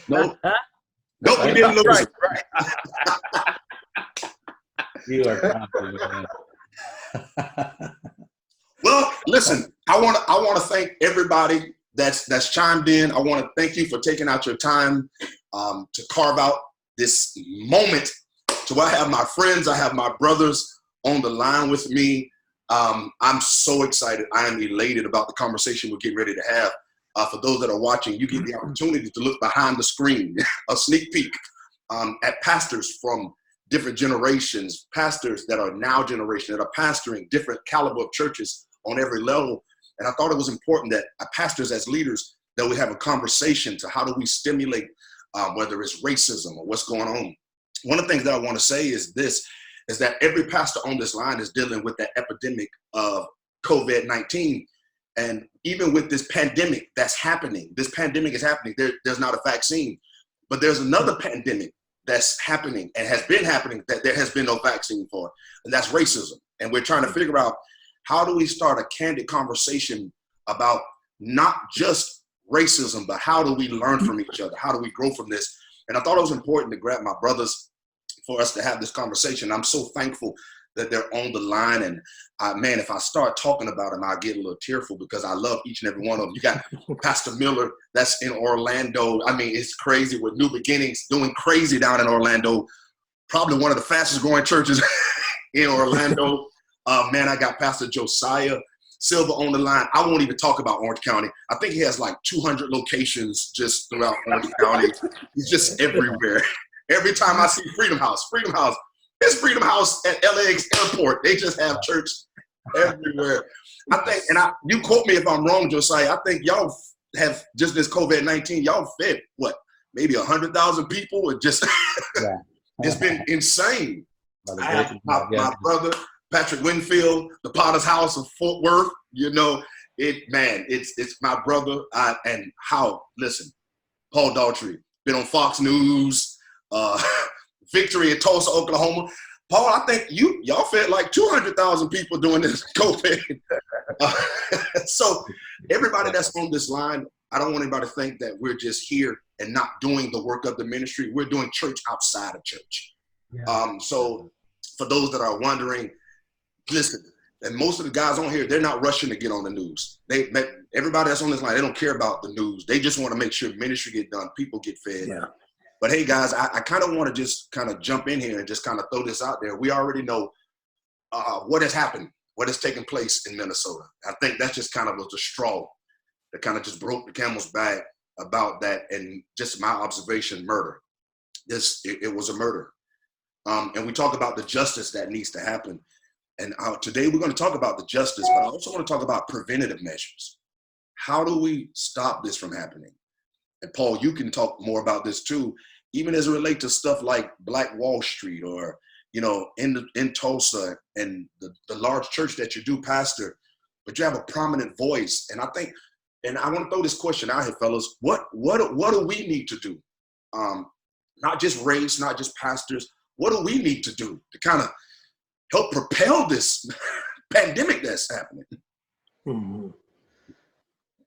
Nope. Nope, we didn't lose. Right. You are confident, man. Well, listen, I want to thank everybody that's chimed in. I want to thank you for taking out your time to carve out this moment to where I have my friends, I have my brothers on the line with me. I'm so excited. I am elated about the conversation we're getting ready to have. For those that are watching, you get the opportunity to look behind the screen, a sneak peek at pastors from different generations, pastors that are now generation, that are pastoring different caliber of churches on every level. And I thought it was important that pastors as leaders, that we have a conversation to how do we stimulate, whether it's racism or what's going on. One of the things that I want to say is this, is that every pastor on this line is dealing with that epidemic of COVID-19. And even with this pandemic that's happening, this pandemic is happening, there's not a vaccine, but there's another pandemic that's happening and has been happening that there has been no vaccine for, and that's racism. And we're trying to figure out, how do we start a candid conversation about not just racism, but how do we learn from each other? How do we grow from this? And I thought it was important to grab my brothers for us to have this conversation. I'm so thankful that they're on the line. And man, if I start talking about them, I'll get a little tearful because I love each and every one of them. You got Pastor Miller, that's in Orlando. I mean, it's crazy with New Beginnings, doing crazy down in Orlando. Probably one of the fastest growing churches in Orlando. Man, I got Pastor Josiah, Silva on the line. I won't even talk about Orange County. I think he has like 200 locations just throughout Orange County. He's just everywhere. Every time I see Freedomhouse, it's Freedomhouse at LAX airport. They just have church everywhere. I think, and you quote me if I'm wrong, Josiah, I think y'all have just this COVID-19, y'all fed what, maybe 100,000 people? It just, Yeah. It's been insane. Brother I have my brother, Patrick Winfield, the Potter's House of Fort Worth, you know, it's my brother. And how, listen, Paul Daugherty, been on Fox News, Victory in Tulsa, Oklahoma. Paul, I think y'all fed like 200,000 people doing this COVID. So everybody that's on this line, I don't want anybody to think that we're just here and not doing the work of the ministry. We're doing church outside of church. Yeah. So for those that are wondering, listen, and most of the guys on here, they're not rushing to get on the news. Everybody that's on this line, they don't care about the news. They just want to make sure ministry get done, people get fed. Yeah. But hey, guys, I kind of want to just kind of jump in here and just kind of throw this out there. We already know what has happened, what has taken place in Minnesota. I think that's just kind of was the straw that kind of just broke the camel's back about that. And just my observation, murder. It was a murder. And we talk about the justice that needs to happen. And today we're going to talk about the justice, but I also want to talk about preventative measures. How do we stop this from happening? And Paul, you can talk more about this too, even as it relates to stuff like Black Wall Street or, you know, in Tulsa and the large church that you do pastor, but you have a prominent voice. And I think, and I want to throw this question out here, fellas, what do we need to do? Not just race, not just pastors. What do we need to do to kind of help propel this pandemic that's happening? Mm-hmm.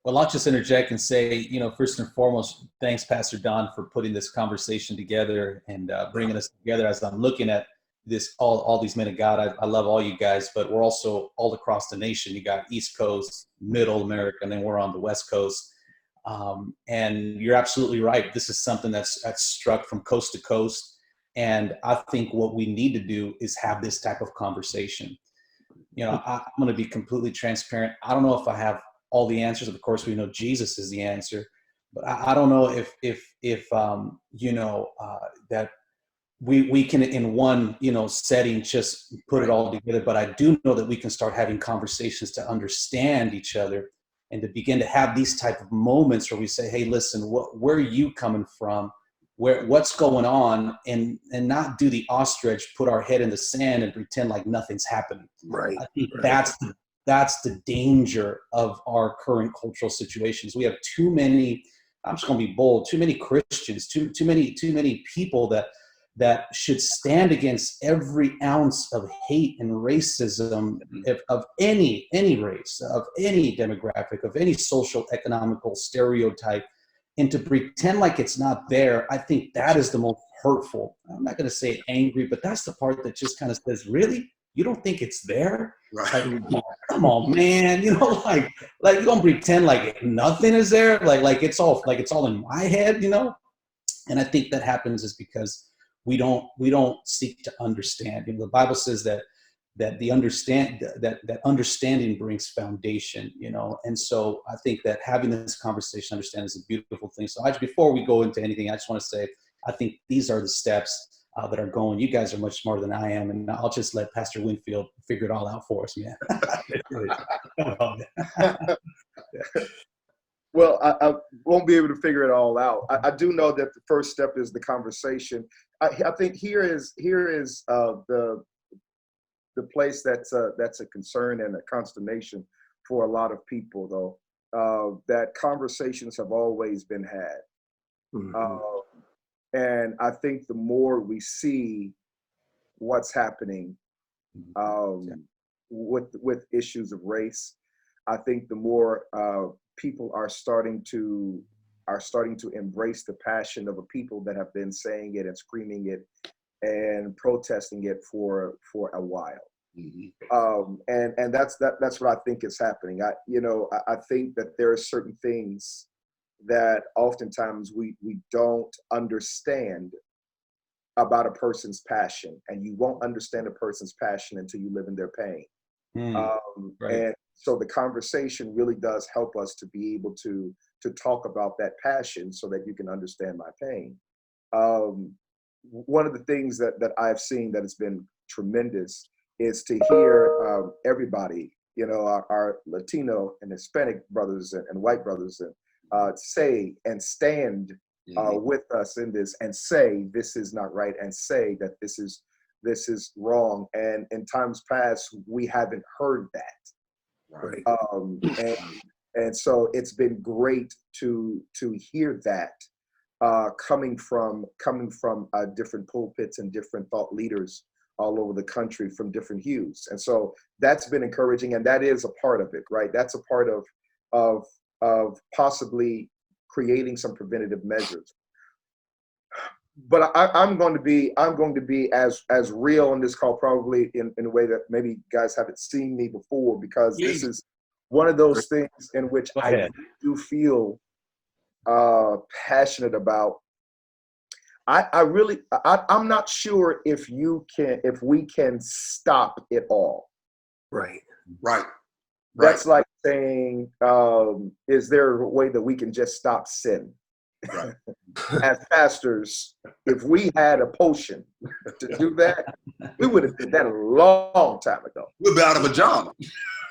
Well, I'll just interject and say, you know, first and foremost, thanks, Pastor Don, for putting this conversation together and bringing us together. As I'm looking at this, all these men of God, I love all you guys, but we're also all across the nation. You got East Coast, Middle America, and then we're on the West Coast. And you're absolutely right. This is something that's struck from coast to coast. And I think what we need to do is have this type of conversation. You know, I'm going to be completely transparent. I don't know if I have all the answers. Of course, we know Jesus is the answer, but I don't know if you know, that we can in one, you know, setting just put it all together. But I do know that we can start having conversations to understand each other and to begin to have these type of moments where we say, hey, listen, where are you coming from? What's going on, and not do the ostrich, put our head in the sand and pretend like nothing's happening. Right. I think that's the danger of our current cultural situations. We have too many, I'm just going to be bold, too many Christians, too many people that should stand against every ounce of hate and racism of any race, of any demographic, of any social, economical stereotype. And to pretend like it's not there, I think that is the most hurtful. I'm not going to say angry, but that's the part that just kind of says, really? You don't think it's there? Right. Like, come on, man. You know, like you don't pretend like nothing is there. Like it's all in my head, you know? And I think that happens is because we don't seek to understand. You know, the Bible says that understanding brings foundation, you know. And so I think that having this conversation, understand, is a beautiful thing. So before we go into anything, I just want to say, I think these are the steps that are going. You guys are much smarter than I am, and I'll just let Pastor Winfield figure it all out for us, man. Well, I won't be able to figure it all out. I do know that the first step is the conversation. I think here is the place that's a concern and a consternation for a lot of people, though, that conversations have always been had. Mm-hmm. And I think the more we see what's happening with issues of race, I think the more people are starting to embrace the passion of a people that have been saying it and screaming it and protesting it for a while. Mm-hmm. And that's what I think is happening. I think that there are certain things that oftentimes we don't understand about a person's passion, and you won't understand a person's passion until you live in their pain. Right. And so the conversation really does help us to be able to talk about that passion so that you can understand my pain. One of the things that I've seen that has been tremendous is to hear everybody, you know, our Latino and Hispanic brothers and white brothers say and stand with us in this and say this is not right and say that this is wrong. And in times past, we haven't heard that. Right. And so it's been great to hear that coming from different pulpits and different thought leaders all over the country from different hues. And so that's been encouraging, and that is a part of it, right? That's a part of possibly creating some preventative measures. But I'm going to be as real on this call, probably in a way that maybe you guys haven't seen me before, because this is one of those things in which I do feel passionate about. I'm not sure if we can stop it all. Right. That's like saying, is there a way that we can just stop sin? Right. As pastors, if we had a potion to do that, we would have did that a long time ago. We'll be out of a job.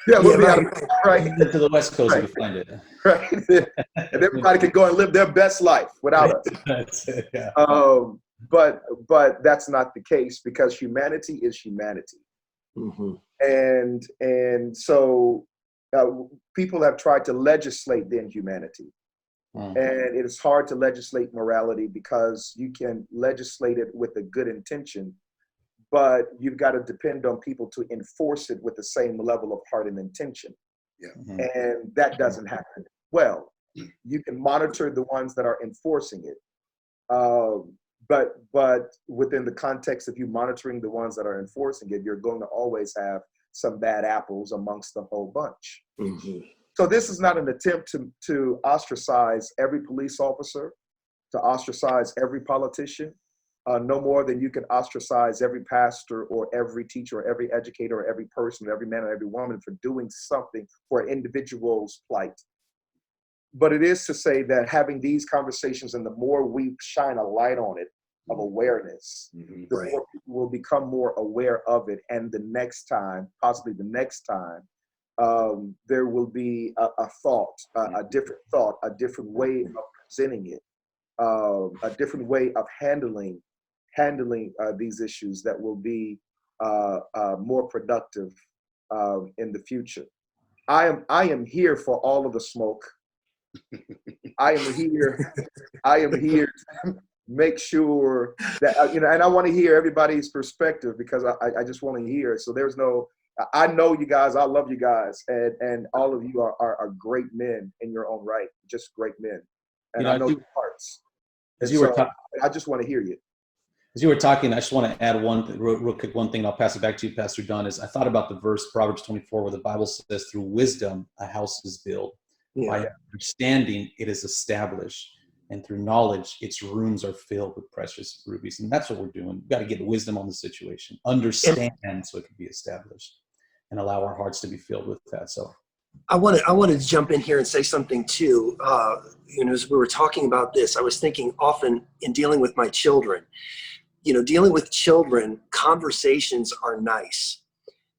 Yeah, we'll be out of a job. Right. To the West Coast, we find it. Right. And everybody can go and live their best life without us. That's it, yeah. But that's not the case, because humanity is humanity. Mm-hmm. And so people have tried to legislate the inhumanity. Mm-hmm. And it is hard to legislate morality, because you can legislate it with a good intention, but you've got to depend on people to enforce it with the same level of heart and intention. Yeah. Mm-hmm. And that doesn't happen. Well, you can monitor the ones that are enforcing it. But within the context of you monitoring the ones that are enforcing it, you're going to always have some bad apples amongst the whole bunch. Mm-hmm. So this is not an attempt to ostracize every police officer, to ostracize every politician, no more than you can ostracize every pastor or every teacher or every educator or every person, or every man or every woman for doing something for an individual's plight. But it is to say that having these conversations, and the more we shine a light on it, of awareness, mm-hmm. the more people will become more aware of it. And the next time, possibly the next time, there will be a thought, a different thought, a different way of presenting it, a different way of handling these issues that will be more productive in the future. I am here for all of the smoke. I am here to make sure that, and I want to hear everybody's perspective, because I just want to hear it. So I know you guys, I love you guys, and all of you are great men in your own right, just great men. And I know your hearts. As you were talking, I just want to hear you. As you were talking, I just want to add real quick, one thing, and I'll pass it back to you, Pastor Don, is I thought about the verse, Proverbs 24, where the Bible says, through wisdom, a house is built. Yeah. By understanding, it is established. And through knowledge, its rooms are filled with precious rubies. And that's what we're doing. We've got to get wisdom on the situation, understand so it can be established, and allow our hearts to be filled with that. So I wanted to jump in here and say something too. As we were talking about this, I was thinking often in dealing with my children, dealing with children, conversations are nice,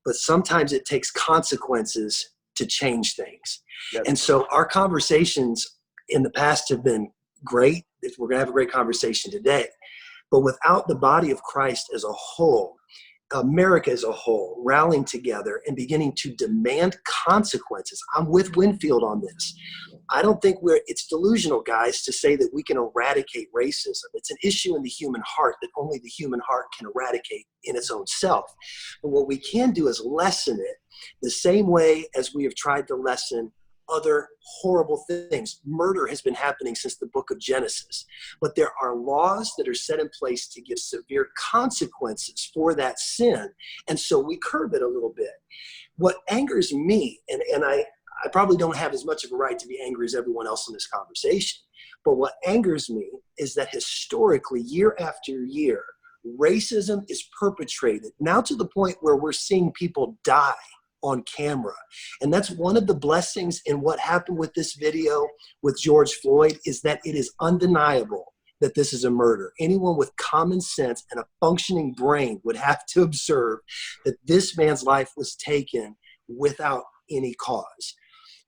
but sometimes it takes consequences to change things. Yes. And so our conversations in the past have been great. We're going to have a great conversation today, but without the body of Christ as a whole, America as a whole, rallying together and beginning to demand consequences. I'm with Winfield on this. I don't think it's delusional, guys, to say that we can eradicate racism. It's an issue in the human heart that only the human heart can eradicate in its own self. But what we can do is lessen it the same way as we have tried to lessen other horrible things. Murder has been happening since the book of Genesis, but there are laws that are set in place to give severe consequences for that sin. And so we curb it a little bit. What angers me, and I probably don't have as much of a right to be angry as everyone else in this conversation, but what angers me is that historically, year after year, racism is perpetrated, now to the point where we're seeing people die on camera. And that's one of the blessings in what happened with this video with George Floyd, is that it is undeniable that this is a murder. Anyone with common sense and a functioning brain would have to observe that this man's life was taken without any cause.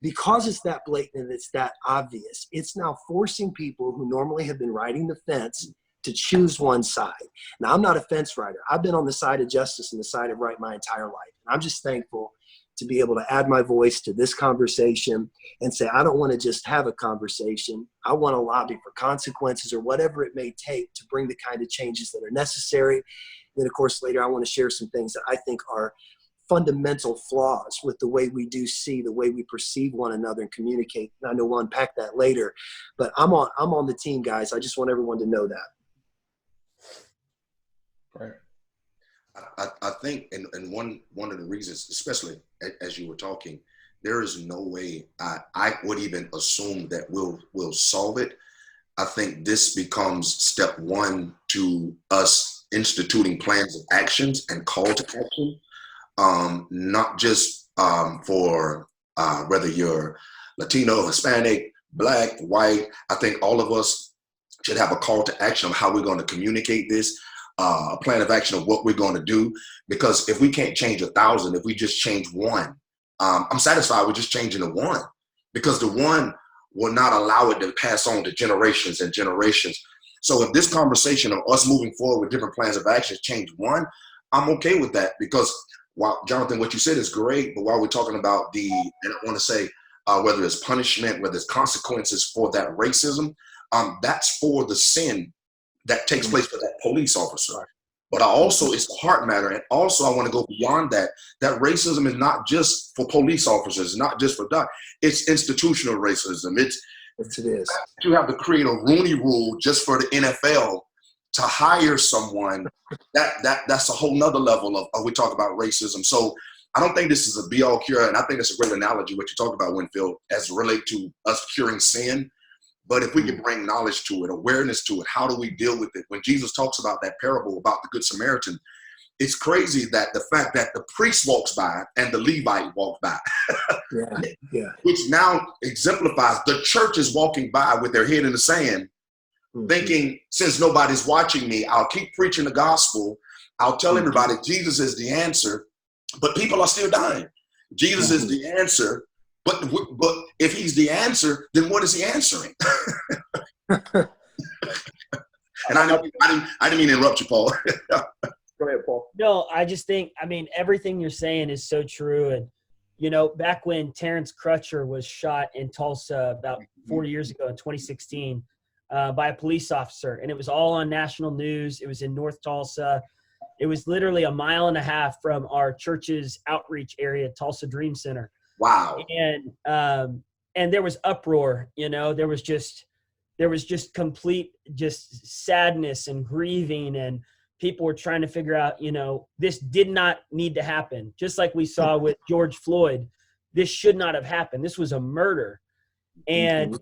Because it's that blatant and it's that obvious, it's now forcing people who normally have been riding the fence to choose one side. Now, I'm not a fence rider. I've been on the side of justice and the side of right my entire life. And I'm just thankful to be able to add my voice to this conversation and say, I don't want to just have a conversation. I want to lobby for consequences or whatever it may take to bring the kind of changes that are necessary. Then, of course, later I want to share some things that I think are fundamental flaws with the way we do see, the way we perceive one another and communicate. And I know we'll unpack that later, but I'm on the team, guys. I just want everyone to know that. right. I think, and one of the reasons, especially as you were talking, there is no way I would even assume that we'll solve it. I think this becomes step one to us instituting plans of actions and call to action, not just for whether you're Latino, Hispanic, Black, white. I think all of us should have a call to action on how we're going to communicate this. A plan of action of what we're going to do, because if we can't change 1,000, if we just change one, I'm satisfied with just changing the one, because the one will not allow it to pass on to generations and generations. So if this conversation of us moving forward with different plans of action change one, I'm okay with that, because while Jonathan, what you said is great, but while we're talking about and I want to say whether it's punishment, whether it's consequences for that racism, that's for the sin that takes place for that police officer. But it's a heart matter. And also I want to go beyond that. That racism is not just for police officers, not just for that. It's institutional racism. It is. You have to create a Rooney Rule just for the NFL to hire someone. That's a whole nother level of we talk about racism. So I don't think this is a be-all cure. And I think it's a great analogy what you talked about, Winfield, as relate to us curing sin. But if we can bring knowledge to it, awareness to it, how do we deal with it? When Jesus talks about that parable about the Good Samaritan, it's crazy that the fact that the priest walks by and the Levite walks by, which now exemplifies the church is walking by with their head in the sand, thinking, since nobody's watching me, I'll keep preaching the gospel. I'll tell everybody Jesus is the answer, but people are still dying. Jesus is the answer. But if he's the answer, then what is he answering? And I didn't mean to interrupt you, Paul. Go ahead, Paul. No, I just think, everything you're saying is so true. And, back when Terrence Crutcher was shot in Tulsa about 4 years ago in 2016 by a police officer, and it was all on national news. It was in North Tulsa. It was literally 1.5 miles from our church's outreach area, Tulsa Dream Center. Wow. And there was uproar, there was there was just complete sadness and grieving, and people were trying to figure out, this did not need to happen. Just like we saw with George Floyd, this should not have happened. This was a murder, and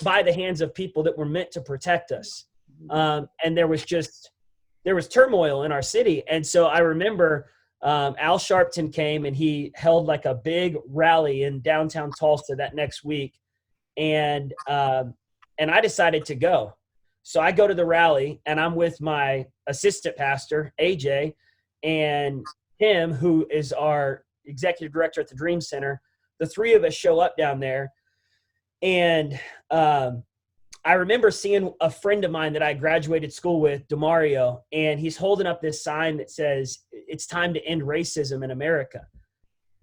by the hands of people that were meant to protect us. And there was turmoil in our city. And so I remember Al Sharpton came and he held like a big rally in downtown Tulsa that next week. And I decided to go. So I go to the rally and I'm with my assistant pastor, AJ, and Tim, who is our executive director at the Dream Center. The three of us show up down there. And I remember seeing a friend of mine that I graduated school with, DeMario, and he's holding up this sign that says, "It's time to end racism in America."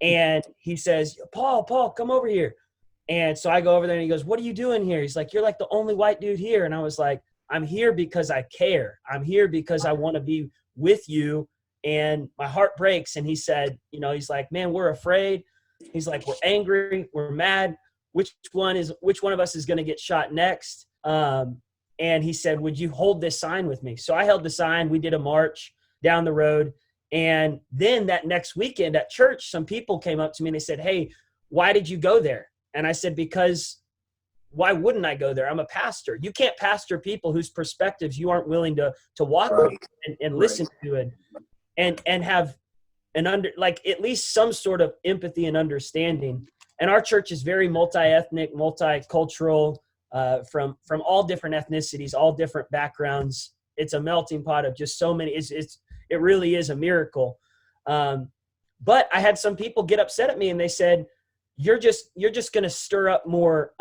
And he says, Paul, come over here. And so I go over there and he goes, "What are you doing here?" He's like, "You're like the only white dude here." And I was like, "I'm here because I care. I'm here because I want to be with you." And my heart breaks. And he said, he's like, "Man, we're afraid." He's like, "We're angry. We're mad. Which one of us is going to get shot next?" And he said, "Would you hold this sign with me?" So I held the sign. We did a march down the road. And then that next weekend at church, some people came up to me and they said, "Hey, why did you go there?" And I said, "Because why wouldn't I go there? I'm a pastor. You can't pastor people whose perspectives you aren't willing to walk with and listen to and have at least some sort of empathy and understanding." And our church is very multi-ethnic, multicultural, from all different ethnicities, all different backgrounds. It's a melting pot of just so many. It really is a miracle. But I had some people get upset at me and they said, you're just going to stir up more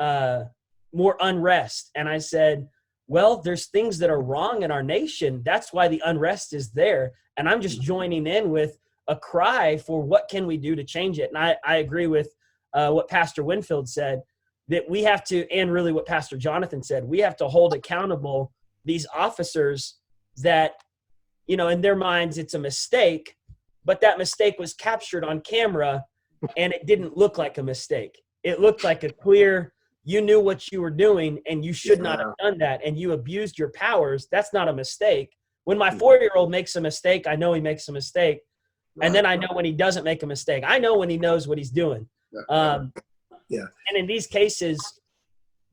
unrest. And I said, well, there's things that are wrong in our nation. That's why the unrest is there. And I'm just joining in with a cry for what can we do to change it. And I agree with what Pastor Winfield said, that we have to, and really what Pastor Johnathon said, we have to hold accountable these officers that, in their minds, it's a mistake, but that mistake was captured on camera and it didn't look like a mistake. It looked like a clear, you knew what you were doing and you should not have done that. And you abused your powers. That's not a mistake. When my 4-year-old makes a mistake, I know he makes a mistake. And then I know when he doesn't make a mistake. I know when he knows what he's doing. And in these cases,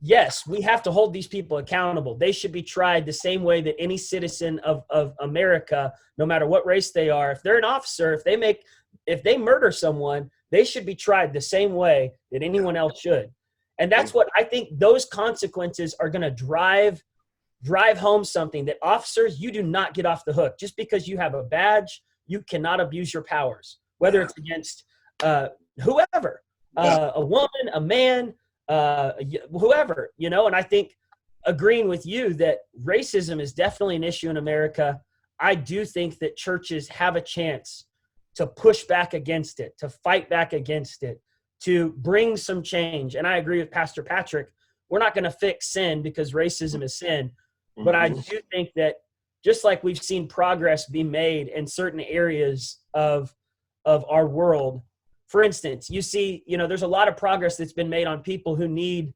yes, we have to hold these people accountable. They should be tried the same way that any citizen of America, no matter what race they are, if they're an officer, if they murder someone, they should be tried the same way that anyone else should. And that's what I think, those consequences are going to drive home something, that officers, you do not get off the hook. Just because you have a badge, you cannot abuse your powers, whether it's against whoever. A woman, a man, whoever, and I think, agreeing with you that racism is definitely an issue in America, I do think that churches have a chance to push back against it, to fight back against it, to bring some change. And I agree with Pastor Patrick. We're not going to fix sin because racism is sin. But I do think that just like we've seen progress be made in certain areas of our world. For instance, you see, there's a lot of progress that's been made on people who need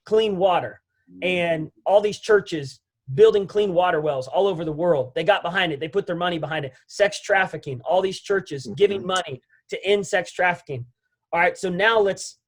clean water, and all these churches building clean water wells all over the world. They got behind it. They put their money behind it. Sex trafficking, all these churches giving money to end sex trafficking. All right, so now let's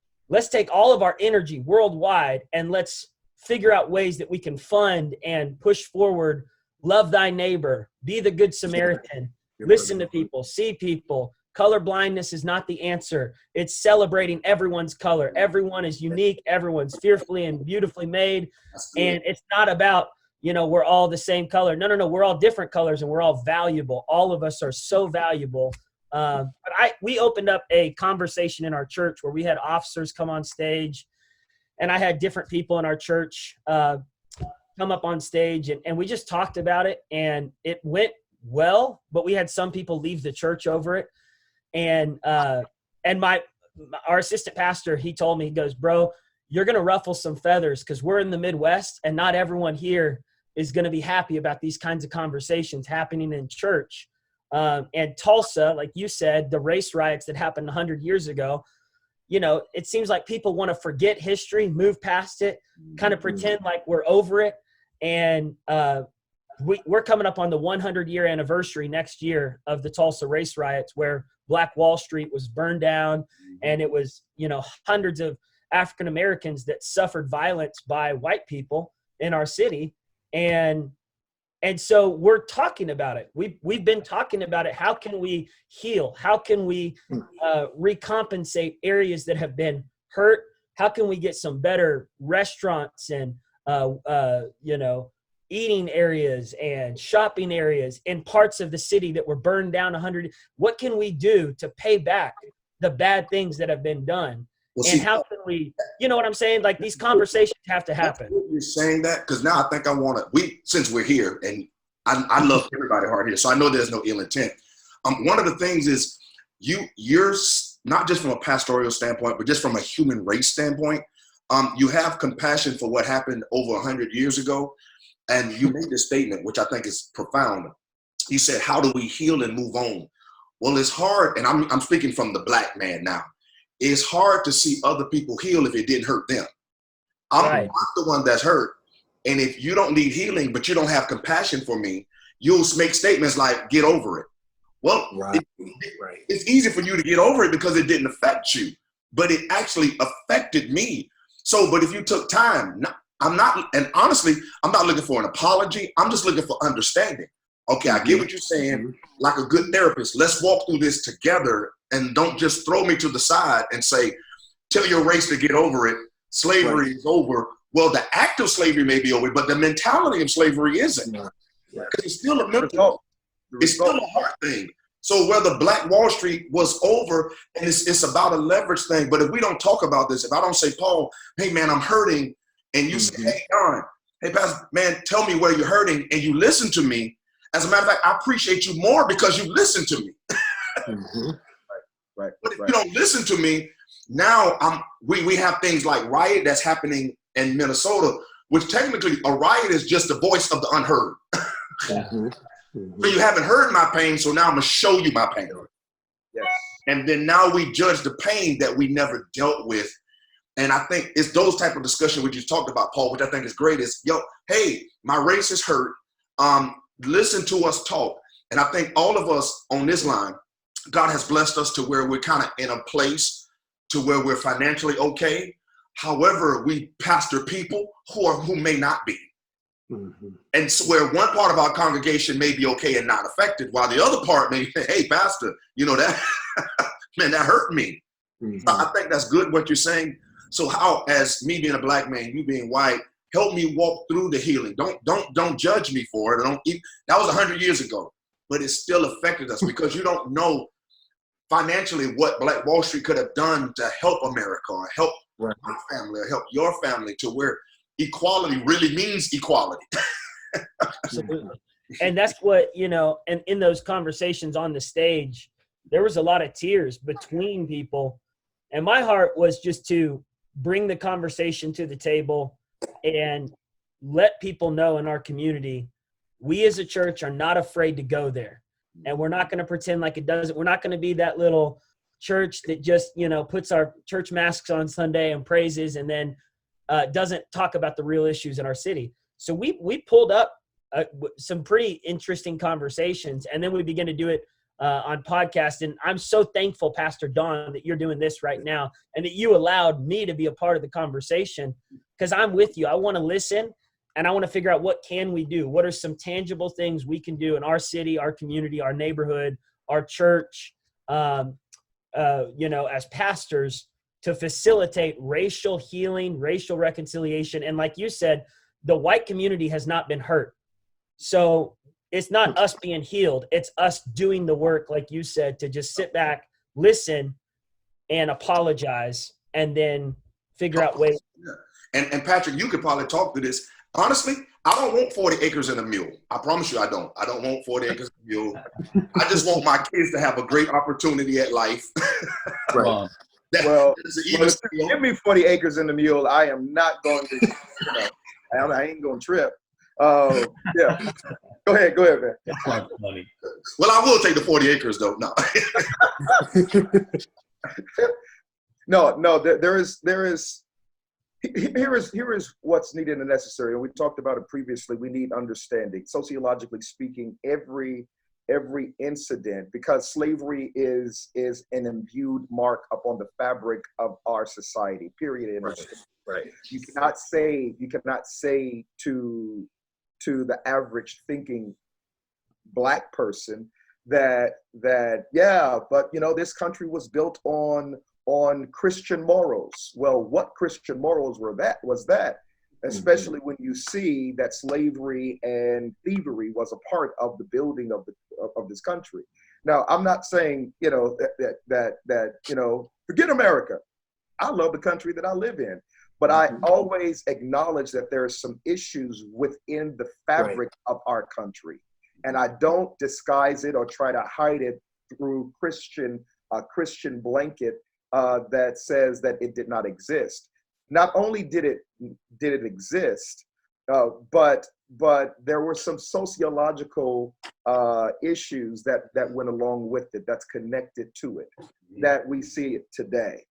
take all of our energy worldwide and let's figure out ways that we can fund and push forward. Love thy neighbor, be the good Samaritan, listen to people, see people. Color blindness is not the answer. It's celebrating everyone's color. Everyone is unique. Everyone's fearfully and beautifully made. And it's not about, we're all the same color. No. We're all different colors and we're all valuable. All of us are so valuable. But we opened up a conversation in our church where we had officers come on stage, and I had different people in our church come up on stage, and we just talked about it, and it went well, but we had some people leave the church over it. And our assistant pastor, he told me, he goes, "Bro, you're going to ruffle some feathers because we're in the Midwest and not everyone here is going to be happy about these kinds of conversations happening in church." And Tulsa, like you said, the race riots that happened 100 years ago, you know, it seems like people want to forget history, move past it, kind of pretend like we're over it. And we're coming up on the 100-year anniversary next year of the Tulsa race riots, where Black Wall Street was burned down, and it was, you know, hundreds of African Americans that suffered violence by white people in our city. And so we're talking about it. We've been talking about it. How can we heal? How can we recompensate areas that have been hurt? How can we get some better restaurants and, you know, eating areas and shopping areas in parts of the city that were burned down 100? What can we do to pay back the bad things that have been done? Well, and see, how can we, you know what I'm saying? Like, these conversations have to happen. You're saying that because now I think I want to, since we're here, and I love everybody hard here, so I know there's no ill intent. One of the things is you're not just from a pastoral standpoint, but just from a human race standpoint, you have compassion for what happened over 100 years ago. And you made this statement, which I think is profound. You said, how do we heal and move on? Well, it's hard, and I'm speaking from the Black man now. It's hard to see other people heal if it didn't hurt them. I'm the one that's hurt. And if you don't need healing, but you don't have compassion for me, you'll make statements like, get over it. Well, it's easy for you to get over it because it didn't affect you, but it actually affected me. So, but if you took time, I'm not, and honestly, I'm not looking for an apology. I'm just looking for understanding. Okay, I get what you're saying. Like a good therapist, let's walk through this together, and don't just throw me to the side and say, tell your race to get over it. Slavery is over. Well, the act of slavery may be over, but the mentality of slavery isn't. Because it's still a mental, it's still a heart thing. So whether Black Wall Street was over, and it's about a leverage thing, but if we don't talk about this, if I don't say, Paul, hey man, I'm hurting, and you say, hey Don, hey Pastor, man, tell me where you're hurting, and you listen to me. As a matter of fact, I appreciate you more because you listen to me. But if you don't listen to me, now we have things like riot that's happening in Minnesota, which technically a riot is just the voice of the unheard. So you haven't heard my pain, so now I'm gonna show you my pain. Yes. And then now we judge the pain that we never dealt with. And I think it's those type of discussion which you talked about, Paul, which I think is great, is, yo, hey, my race is hurt. Listen to us talk. And I think all of us on this line, God has blessed us to where we're kind of in a place to where we're financially okay. However, we pastor people who may not be. And so where one part of our congregation may be okay and not affected, while the other part may say, hey, pastor, you know that, man, that hurt me. So I think that's good what you're saying. So how, as me being a Black man, you being white, help me walk through the healing. Don't judge me for it. That was 100 years ago, but it still affected us because you don't know financially what Black Wall Street could have done to help America or help my family or help your family, to where equality really means equality. Absolutely. And that's what, you know, and in those conversations on the stage, there was a lot of tears between people. And my heart was just to bring the conversation to the table and let people know in our community, we as a church are not afraid to go there. And we're not going to pretend like it doesn't. We're not going to be that little church that just, you know, puts our church masks on Sunday and praises and then doesn't talk about the real issues in our city. So we pulled up some pretty interesting conversations, and then we began to do it on podcast. And I'm so thankful, Pastor Don, that you're doing this right now and that you allowed me to be a part of the conversation, because I'm with you. I want to listen, and I want to figure out what can we do? What are some tangible things we can do in our city, our community, our neighborhood, our church, you know, as pastors, to facilitate racial healing, racial reconciliation. And like you said, the white community has not been hurt. So it's not us being healed. It's us doing the work, like you said, to just sit back, listen, and apologize, and then figure out ways. And Patrick, you could probably talk to this. Honestly, I don't want 40 acres and a mule. I promise you I don't. I don't want 40 acres and a mule. I just want my kids to have a great opportunity at life. Well, give me 40 acres and a mule. I am not going to, you know, I ain't going to trip. Yeah. Go ahead, man. That's funny. Well, I will take the 40 acres though. No. No. There is. Here is what's needed and necessary. And we talked about it previously. We need understanding, sociologically speaking, every incident, because slavery is an imbued mark upon the fabric of our society. Period. Right. You cannot say to the average thinking Black person that yeah, but this country was built on Christian morals. Well, what Christian morals was that? Especially when you see that slavery and thievery was a part of the building of this country. Now, I'm not saying that forget America. I love the country that I live in, but I always acknowledge that there are some issues within the fabric of our country, and I don't disguise it or try to hide it through Christian blanket that says that it did not exist. Not only did it exist, but there were some sociological issues that went along with it, that's connected to it, that we see it today,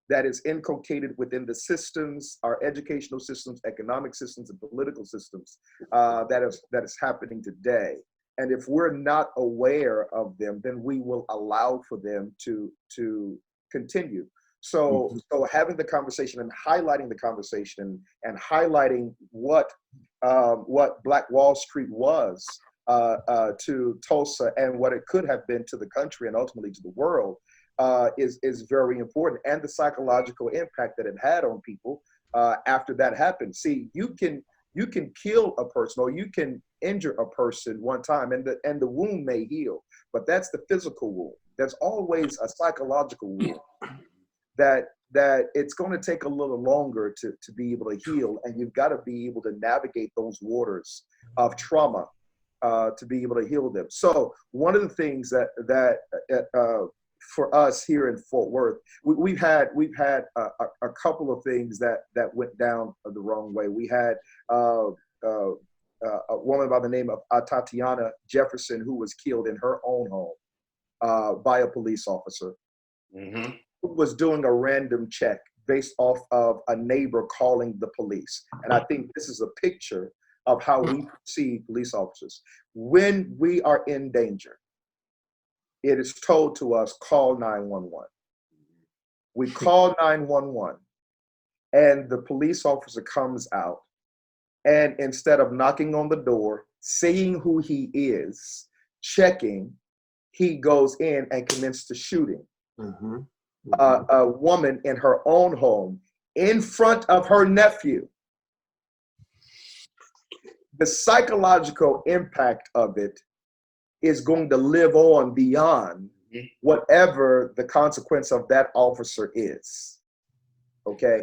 that is inculcated within the systems, our educational systems, economic systems, and political systems, that is happening today. And if we're not aware of them, then we will allow for them to continue. So having the conversation and highlighting the conversation and highlighting what Black Wall Street was to Tulsa and what it could have been to the country and ultimately to the world is very important, and the psychological impact that it had on people after that happened. See, you can kill a person or you can injure a person one time and the wound may heal, but that's the physical wound. There's always a psychological wound that it's going to take a little longer to be able to heal, and you've got to be able to navigate those waters of trauma to be able to heal them. So one of the things that for us here in Fort Worth, we've had a couple of things that went down the wrong way. We had a woman by the name of Tatiana Jefferson, who was killed in her own home by a police officer. Mm-hmm. Who was doing a random check based off of a neighbor calling the police. And I think this is a picture of how we perceive police officers. When we are in danger, it is told to us, call 911. We call 911, and the police officer comes out, and instead of knocking on the door, seeing who he is, checking, he goes in and commences to shooting. Mm-hmm. A woman in her own home in front of her nephew. The psychological impact of it is going to live on beyond whatever the consequence of that officer is. Okay,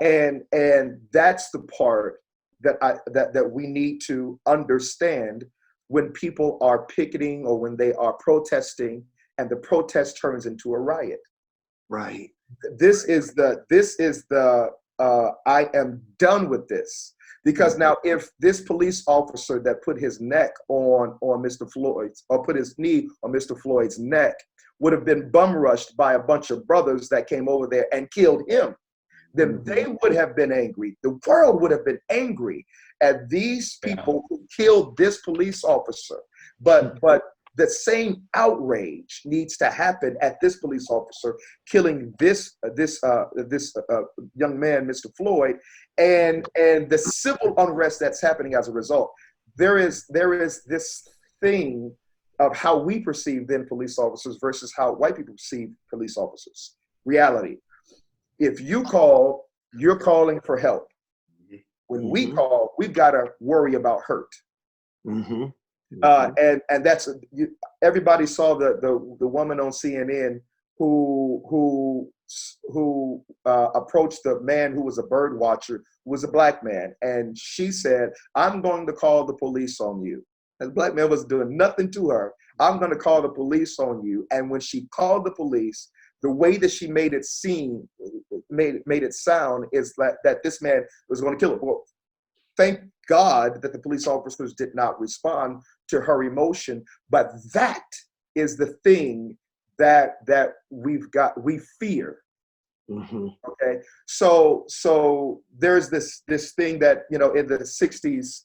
and that's the part that we need to understand when people are picketing or when they are protesting, and the protest turns into a riot. Right. This is the I am done with this. Because now if this police officer that put his neck on Mr. Floyd's, or put his knee on Mr. Floyd's neck, would have been bum rushed by a bunch of brothers that came over there and killed him, then they would have been angry. The world would have been angry at these people who killed this police officer. But the same outrage needs to happen at this police officer killing this young man, Mr. Floyd, and the civil unrest that's happening as a result. There is this thing of how we perceive then police officers versus how white people perceive police officers. Reality. If you call, you're calling for help. When we call, we've got to worry about hurt. And that's everybody saw the woman on CNN who approached the man who was a bird watcher, who was a black man, and she said, "I'm going to call the police on you." And the black man was doing nothing to her. "I'm going to call the police on you." And when she called the police, the way that she made it sound is that this man was going to kill her. Well, thank God that the police officers did not respond to her emotion, but that is the thing that we fear. Okay, so there's this thing that, you know, in the 60s,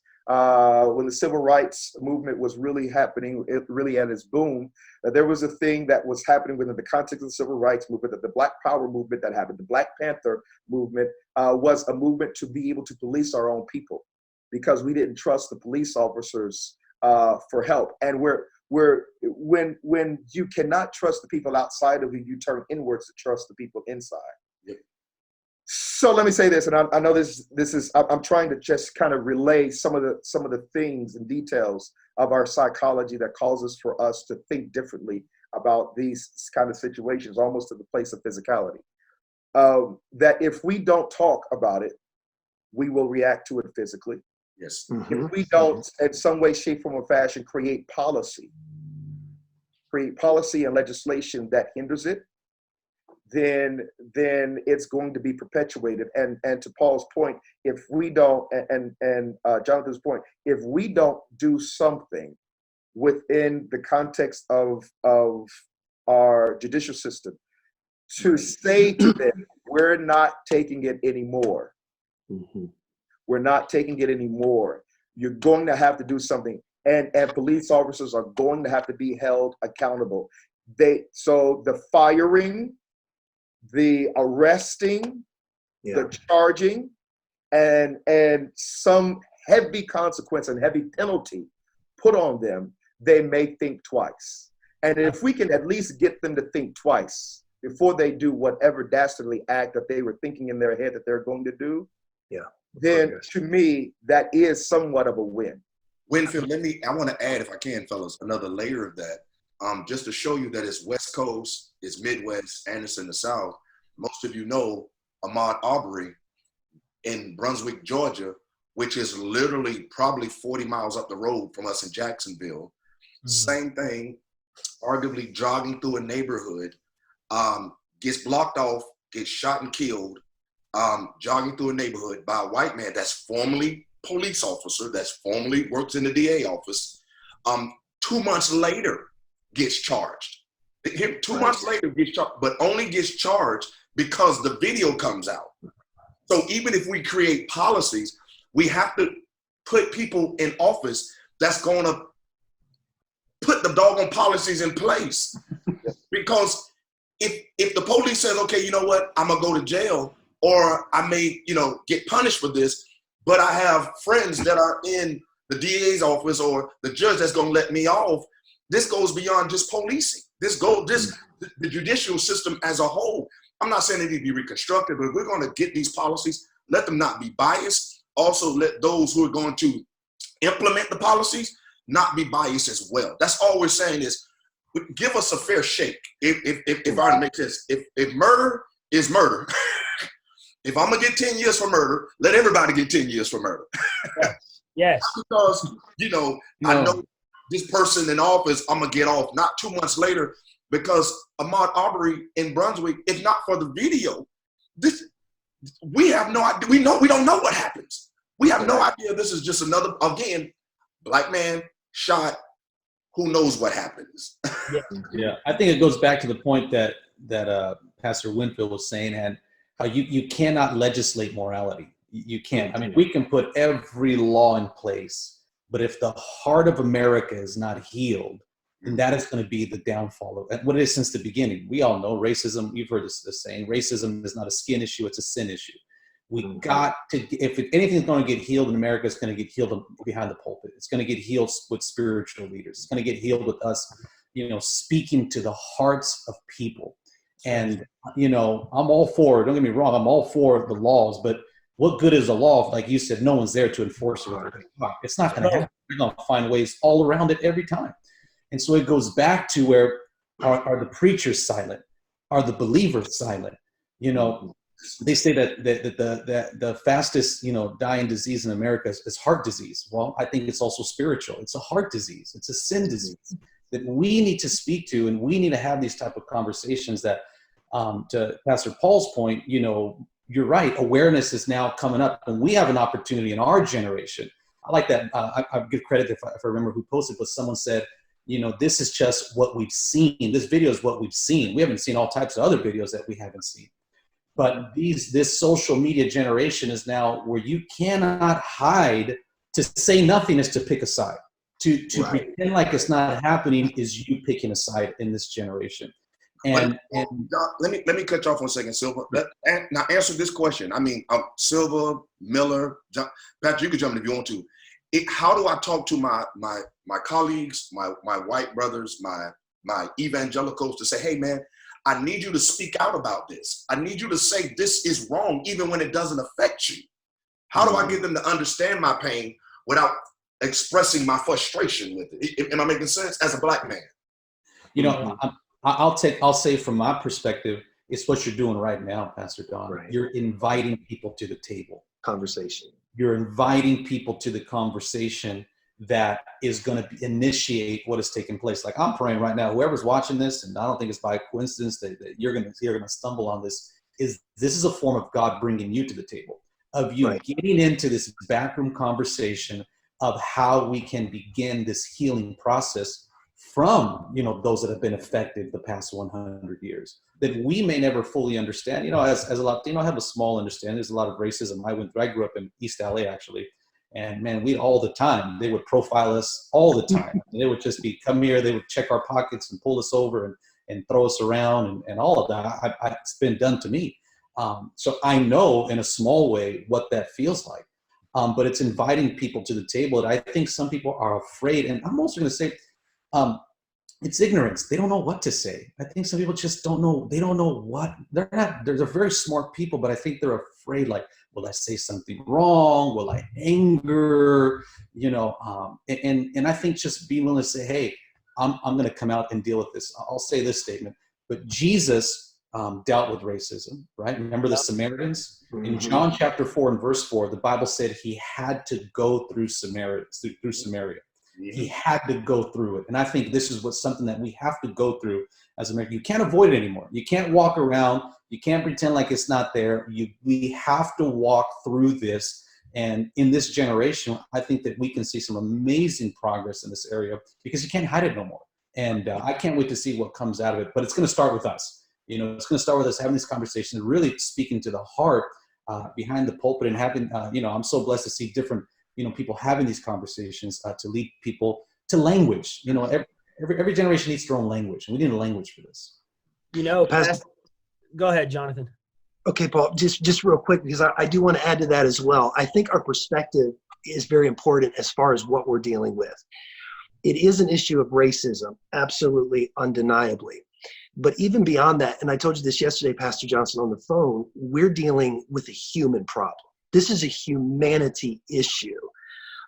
when the civil rights movement was really happening, it really at its boom, there was a thing that was happening within the context of the civil rights movement, that the Black Power movement that happened, the Black Panther movement, was a movement to be able to police our own people, because we didn't trust the police officers for help. And when you cannot trust the people outside of you, you turn inwards to trust the people inside. Yep. So let me say this, and I know this is, I'm trying to just kind of relay some of the things and details of our psychology that causes for us to think differently about these kind of situations, almost to the place of physicality. That if we don't talk about it, we will react to it physically. Yes. If we don't, in some way, shape, form, or fashion, create policy and legislation that hinders it, then it's going to be perpetuated. And to Paul's point, if we don't, and Jonathan's point, if we don't do something within the context of our judicial system to say to them, we're not taking it anymore. We're not taking it anymore. You're going to have to do something. And police officers are going to have to be held accountable. So the firing, the arresting, the charging, and some heavy consequence and heavy penalty put on them, they may think twice. And if we can at least get them to think twice before they do whatever dastardly act that they were thinking in their head that they're going to do, then to me, that is somewhat of a win. Winfield, I want to add, if I can, fellas, another layer of that. Just to show you that it's West Coast, it's Midwest, and it's in the South. Most of you know Ahmaud Arbery in Brunswick, Georgia, which is literally probably 40 miles up the road from us in Jacksonville. Same thing, arguably jogging through a neighborhood, gets blocked off, gets shot and killed, jogging through a neighborhood by a white man that's formerly police officer, that's formerly works in the DA office. 2 months later, gets charged. 2 months later gets charged, but only gets charged because the video comes out. So even if we create policies, we have to put people in office that's going to put the doggone policies in place. Because if the police says, okay, you know what, I'm gonna go to jail, or I may, get punished for this, but I have friends that are in the DA's office or the judge that's gonna let me off, this goes beyond just policing. The judicial system as a whole. I'm not saying it need to be reconstructed, but we're gonna get these policies, let them not be biased. Also let those who are going to implement the policies not be biased as well. That's all we're saying is, give us a fair shake. If I make sense, if murder is murder, if I'm gonna get 10 years for murder, let everybody get 10 years for murder. Yes. Because, I know this person in office, I'm gonna get off not 2 months later, because Ahmaud Arbery in Brunswick, if not for the video, we have no idea. We don't know what happens. We have no idea. This is just another, again, black man shot. Who knows what happens? Yeah, I think it goes back to the point that Pastor Winfield was saying, and how you cannot legislate morality. You can't. I mean, we can put every law in place, but if the heart of America is not healed, then that is going to be the downfall of what it is since the beginning. We all know racism. You've heard this saying: racism is not a skin issue; it's a sin issue. We got to. If anything is going to get healed in America, it's going to get healed behind the pulpit. It's going to get healed with spiritual leaders. It's going to get healed with us, speaking to the hearts of people. And I'm all for. Don't get me wrong. I'm all for the laws, but what good is a law if, like you said, no one's there to enforce it? It's not going to happen. We're going to find ways all around it every time. And so it goes back to where are the preachers silent? Are the believers silent? They say that the fastest, dying disease in America is heart disease. Well, I think it's also spiritual. It's a heart disease. It's a sin disease that we need to speak to, and we need to have these type of conversations that, to Pastor Paul's point, you're right. Awareness is now coming up, and we have an opportunity in our generation. I like that. I give credit if I remember who posted, but someone said, this is just what we've seen. This video is what we've seen. We haven't seen all types of other videos that we haven't seen. But this social media generation is now where you cannot hide. To say nothing is to pick a side. To pretend like it's not happening is you picking a side in this generation. And John, let me cut you off for a second, Silva. Now answer this question. I mean, Silva, Miller, John, Patrick, you can jump in if you want to. How do I talk to my colleagues, my white brothers, my evangelicals to say, hey man, I need you to speak out about this. I need you to say this is wrong, even when it doesn't affect you. How do I get them to understand my pain without expressing my frustration with it? Am I making sense as a black man? You know, I'll say from my perspective, it's what you're doing right now, Pastor Don. Right. You're inviting people to the table. Conversation. You're inviting people to the conversation that is going to initiate what is taking place. Like I'm praying right now, whoever's watching this, and I don't think it's by coincidence that you're going to stumble on this, this is a form of God bringing you to the table, of you getting into this backroom conversation of how we can begin this healing process from, you know, those that have been affected the past 100 years that we may never fully understand. You know, as a Latino, I have a small understanding. There's a lot of racism. I grew up in East LA actually. And man, all the time, they would profile us all the time. They would just come here, they would check our pockets and pull us over and throw us around and all of that. It's been done to me. So I know in a small way what that feels like. But it's inviting people to the table. And I think some people are afraid. And I'm also going to say, it's ignorance. They don't know what to say. I think some people just don't know. They don't know what. They're very smart people, but I think they're afraid, like, will I say something wrong? Will I anger? You know, and I think just being willing to say, hey, I'm going to come out and deal with this. I'll say this statement, but Jesus dealt with racism, right? Remember the Samaritans? In John chapter 4 and verse 4, the Bible said he had to go through Samaria. He had to go through it. And I think this is something that we have to go through as Americans. You can't avoid it anymore. You can't walk around. You can't pretend like it's not there. We have to walk through this. And in this generation, I think that we can see some amazing progress in this area because you can't hide it no more. And I can't wait to see what comes out of it. But it's going to start with us. You know, it's going to start with us having these conversations, really speaking to the heart behind the pulpit and having, I'm so blessed to see different people having these conversations to lead people to language. You know, every generation needs their own language, and we need a language for this. You know, go ahead, Jonathan. Okay, Paul, just real quick, because I do want to add to that as well. I think our perspective is very important as far as what we're dealing with. It is an issue of racism, absolutely, undeniably. But even beyond that, and I told you this yesterday, Pastor Johnson, on the phone, we're dealing with a human problem. This is a humanity issue.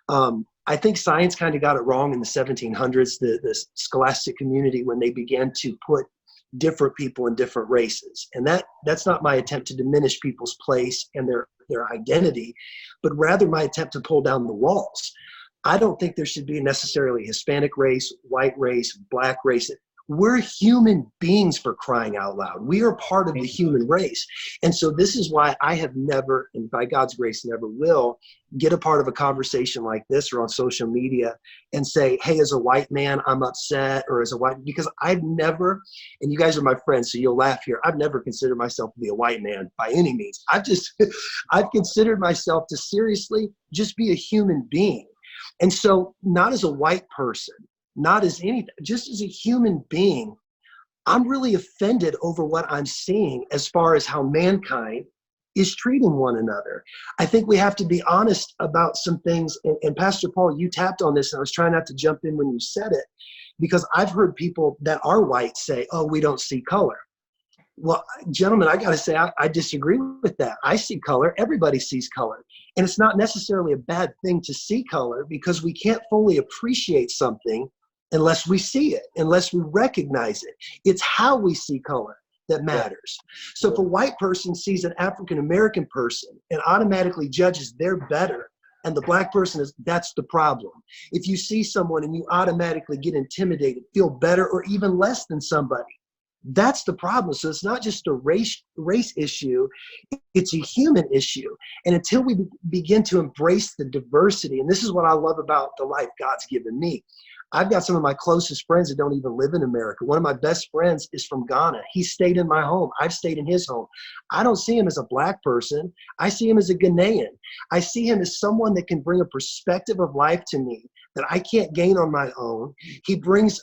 I think science kind of got it wrong in the 1700s, the scholastic community, when they began to put different people in different races. And that's not my attempt to diminish people's place and their identity, but rather my attempt to pull down the walls. I don't think there should be necessarily Hispanic race, white race, black race. We're human beings, for crying out loud. We are part of the human race. And so this is why I have never, and by God's grace never will, get a part of a conversation like this or on social media and say, hey, as a white man, I'm upset, or as a white, because I've never, and you guys are my friends, so you'll laugh here, I've never considered myself to be a white man by any means. I've considered myself to seriously just be a human being. And so not as a white person, not as anything, just as a human being, I'm really offended over what I'm seeing as far as how mankind is treating one another. I think we have to be honest about some things. And Pastor Paul, you tapped on this, and I was trying not to jump in when you said it, because I've heard people that are white say, oh, we don't see color. Well, gentlemen, I got to say, I disagree with that. I see color. Everybody sees color. And it's not necessarily a bad thing to see color, because we can't fully appreciate something unless we see it, unless we recognize it. It's how we see color that matters. So if a white person sees an African-American person and automatically judges they're better, and the black person is, that's the problem. If you see someone and you automatically get intimidated, feel better or even less than somebody, that's the problem. So it's not just a race issue, it's a human issue. And until we begin to embrace the diversity, and this is what I love about the life God's given me, I've got some of my closest friends that don't even live in America. One of my best friends is from Ghana. He stayed in my home. I've stayed in his home. I don't see him as a black person. I see him as a Ghanaian. I see him as someone that can bring a perspective of life to me that I can't gain on my own. He brings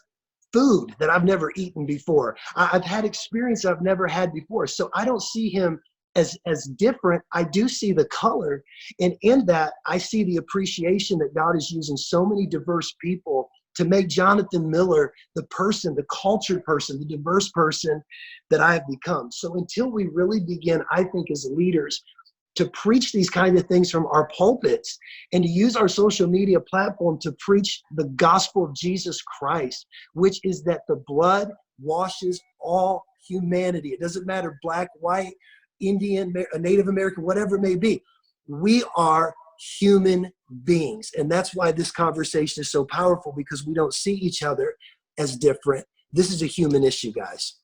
food that I've never eaten before. I've had experience I've never had before. So I don't see him as different. I do see the color. And in that, I see the appreciation that God is using so many diverse people to make Jonathan Miller the person, the cultured person, the diverse person that I have become. So until we really begin, I think as leaders, to preach these kind of things from our pulpits and to use our social media platform to preach the gospel of Jesus Christ, which is that the blood washes all humanity. It doesn't matter, black, white, Indian, Native American, whatever it may be. We are human beings. And that's why this conversation is so powerful, because we don't see each other as different. This is a human issue, guys.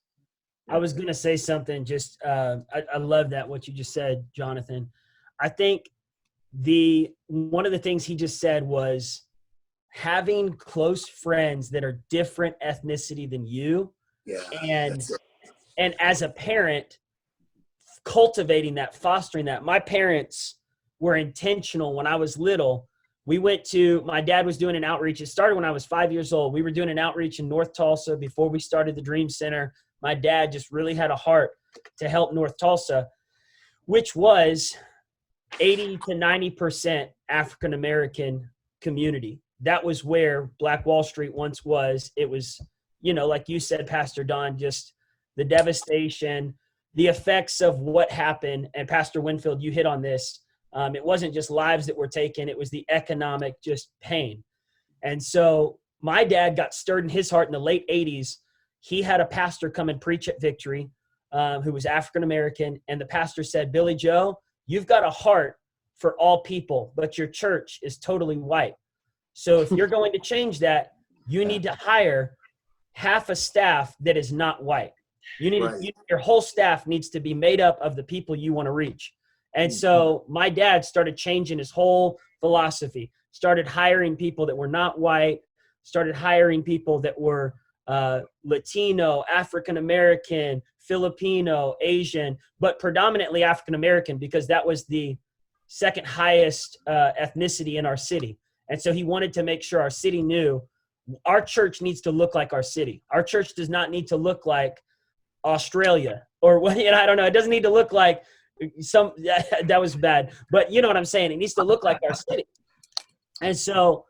I was going to say something just, I love that, what you just said, Jonathan. I think one of the things he just said was having close friends that are different ethnicity than you. Yeah. And as a parent, cultivating that, fostering that. My parents were intentional when I was little. My dad was doing an outreach. It started when I was 5 years old. We were doing an outreach in North Tulsa before we started the Dream Center. My dad just really had a heart to help North Tulsa, which was 80 to 90% African-American community. That was where Black Wall Street once was. It was, like you said, Pastor Don, just the devastation, the effects of what happened. And Pastor Winfield, you hit on this. It wasn't just lives that were taken. It was the economic just pain. And so my dad got stirred in his heart in the late 80s. He had a pastor come and preach at Victory who was African-American. And the pastor said, Billy Joe, you've got a heart for all people, but your church is totally white. So if you're going to change that, you need to hire half a staff that is not white. Your whole staff needs to be made up of the people you want to reach. And so my dad started changing his whole philosophy, started hiring people that were not white, started hiring people that were Latino, African-American, Filipino, Asian, but predominantly African-American, because that was the second highest ethnicity in our city. And so he wanted to make sure our city knew our church needs to look like our city. Our church does not need to look like Australia or what, I don't know. It doesn't need to look like that was bad, but you know what I'm saying? It needs to look like our city. And so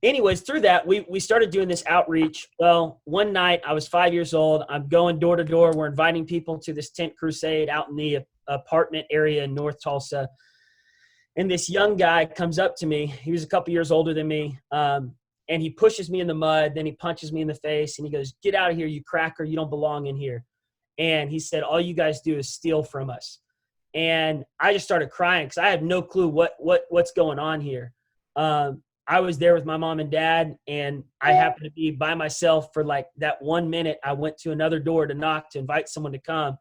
anyways, through that, we started doing this outreach. Well, one night I was 5 years old. I'm going door to door. We're inviting people to this tent crusade out in the apartment area in North Tulsa. And this young guy comes up to me. He was a couple years older than me. And he pushes me in the mud. Then he punches me in the face and he goes, "Get out of here, you cracker. You don't belong in here." And he said, "All you guys do is steal from us." And I just started crying because I had no clue what's going on here. I was there with my mom and dad, and I happened to be by myself for like that 1 minute. I went to another door to knock to invite someone to come.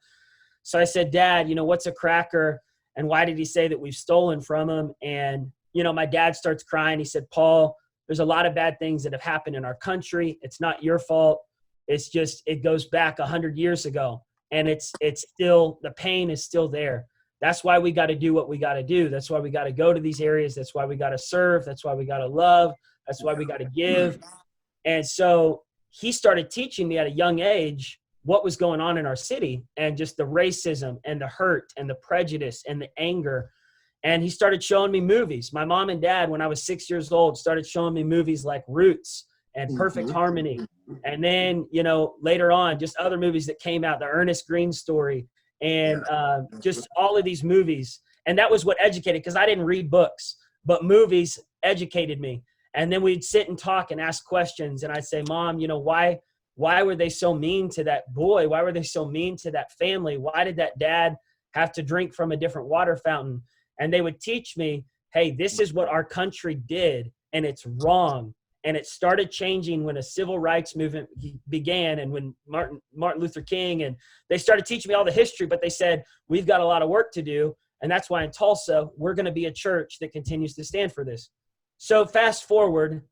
So I said, "Dad, what's a cracker? And why did he say that we've stolen from him?" And, my dad starts crying. He said, "Paul, there's a lot of bad things that have happened in our country. It's not your fault. It's just, it goes back 100 years ago. And it's still, the pain is still there. That's why we got to do what we got to do. That's why we got to go to these areas. That's why we got to serve. That's why we got to love. That's why we got to give." And so he started teaching me at a young age what was going on in our city and just the racism and the hurt and the prejudice and the anger. And he started showing me movies. My mom and dad, when I was 6 years old, started showing me movies like Roots and Perfect Harmony. And then, later on, just other movies that came out, the Ernest Green Story, and just all of these movies. And that was what educated, because I didn't read books, but movies educated me. And then we'd sit and talk and ask questions. And I'd say, "Mom, why were they so mean to that boy? Why were they so mean to that family? Why did that dad have to drink from a different water fountain?" And they would teach me, "Hey, this is what our country did, and it's wrong." And it started changing when a civil rights movement began, and when Martin Luther King, and they started teaching me all the history, but they said, "We've got a lot of work to do." And that's why in Tulsa, we're going to be a church that continues to stand for this. So fast forward,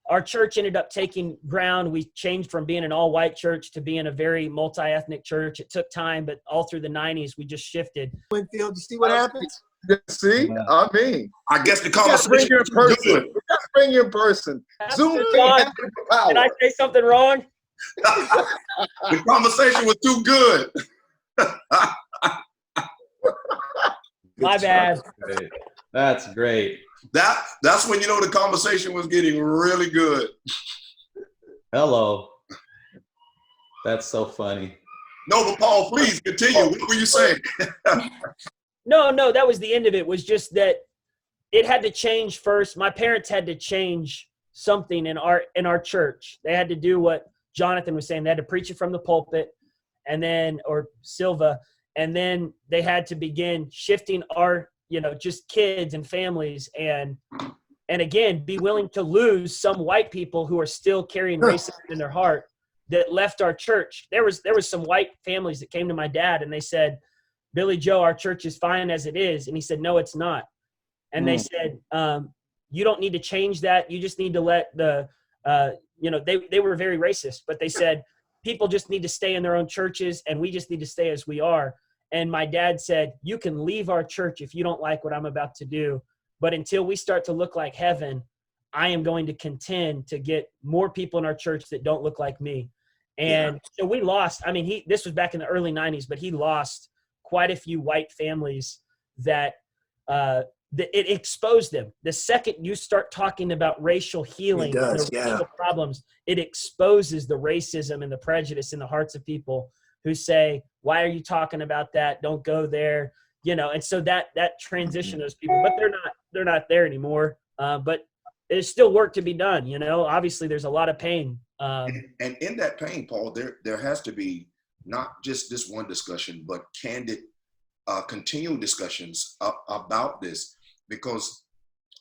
our church ended up taking ground. We changed from being an all-white church to being a very multi-ethnic church. It took time, but all through the 90s, we just shifted. Winfield, you see what happens? See, I mean, I guess the we gotta bring conversation you in was person. good. We gotta bring you in person. Pastor Zoom John, has the power. did I say something wrong? The conversation was too good. My bad. Great. That's great. That's when you know the conversation was getting really good. Hello. That's so funny. No, but Paul, please continue. What were you saying? No, that was the end of it. Was just that it had to change first. My parents had to change something in our church. They had to do what Johnathon was saying. They had to preach it from the pulpit, and then, or Silva, and then they had to begin shifting our, just kids and families, and again, be willing to lose some white people who are still carrying racism in their heart that left our church. There was some white families that came to my dad and they said, "Billy Joe, our church is fine as it is." And he said, "No, it's not." And they said, "You don't need to change that. You just need to let they were very racist, but they said, people just need to stay in their own churches and we just need to stay as we are." And my dad said, "You can leave our church if you don't like what I'm about to do. But until we start to look like heaven, I am going to contend to get more people in our church that don't look like me." And so we lost. I mean, this was back in the early 90s, but he lost quite a few white families that it exposed them. The second you start talking about racial healing, racial problems, it exposes the racism and the prejudice in the hearts of people who say, "Why are you talking about that? Don't go there." And so that transition those people, but they're not there anymore. But there's still work to be done. Obviously there's a lot of pain. And in that pain, Paul, there has to be not just this one discussion, but candid, continual discussions about this, because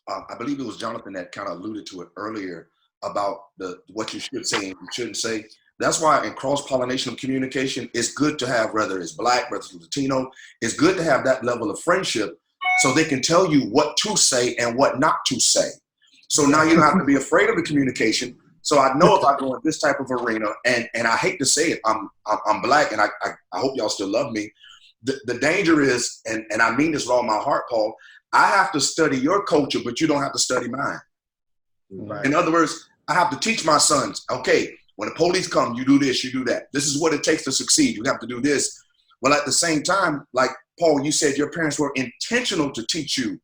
I believe it was Johnathon that kind of alluded to it earlier about what you should say and you shouldn't say. That's why in cross-pollination of communication, it's good to have, whether it's Black, whether it's Latino, it's good to have that level of friendship so they can tell you what to say and what not to say. So now you don't have to be afraid of the communication. So I know if I go in this type of arena, and I hate to say it, I'm Black, and I hope y'all still love me. The danger is, and I mean this with all my heart, Paul, I have to study your culture, but you don't have to study mine. Right. In other words, I have to teach my sons, okay, when the police come, you do this, you do that. This is what it takes to succeed. You have to do this. Well, at the same time, like Paul, you said your parents were intentional to teach you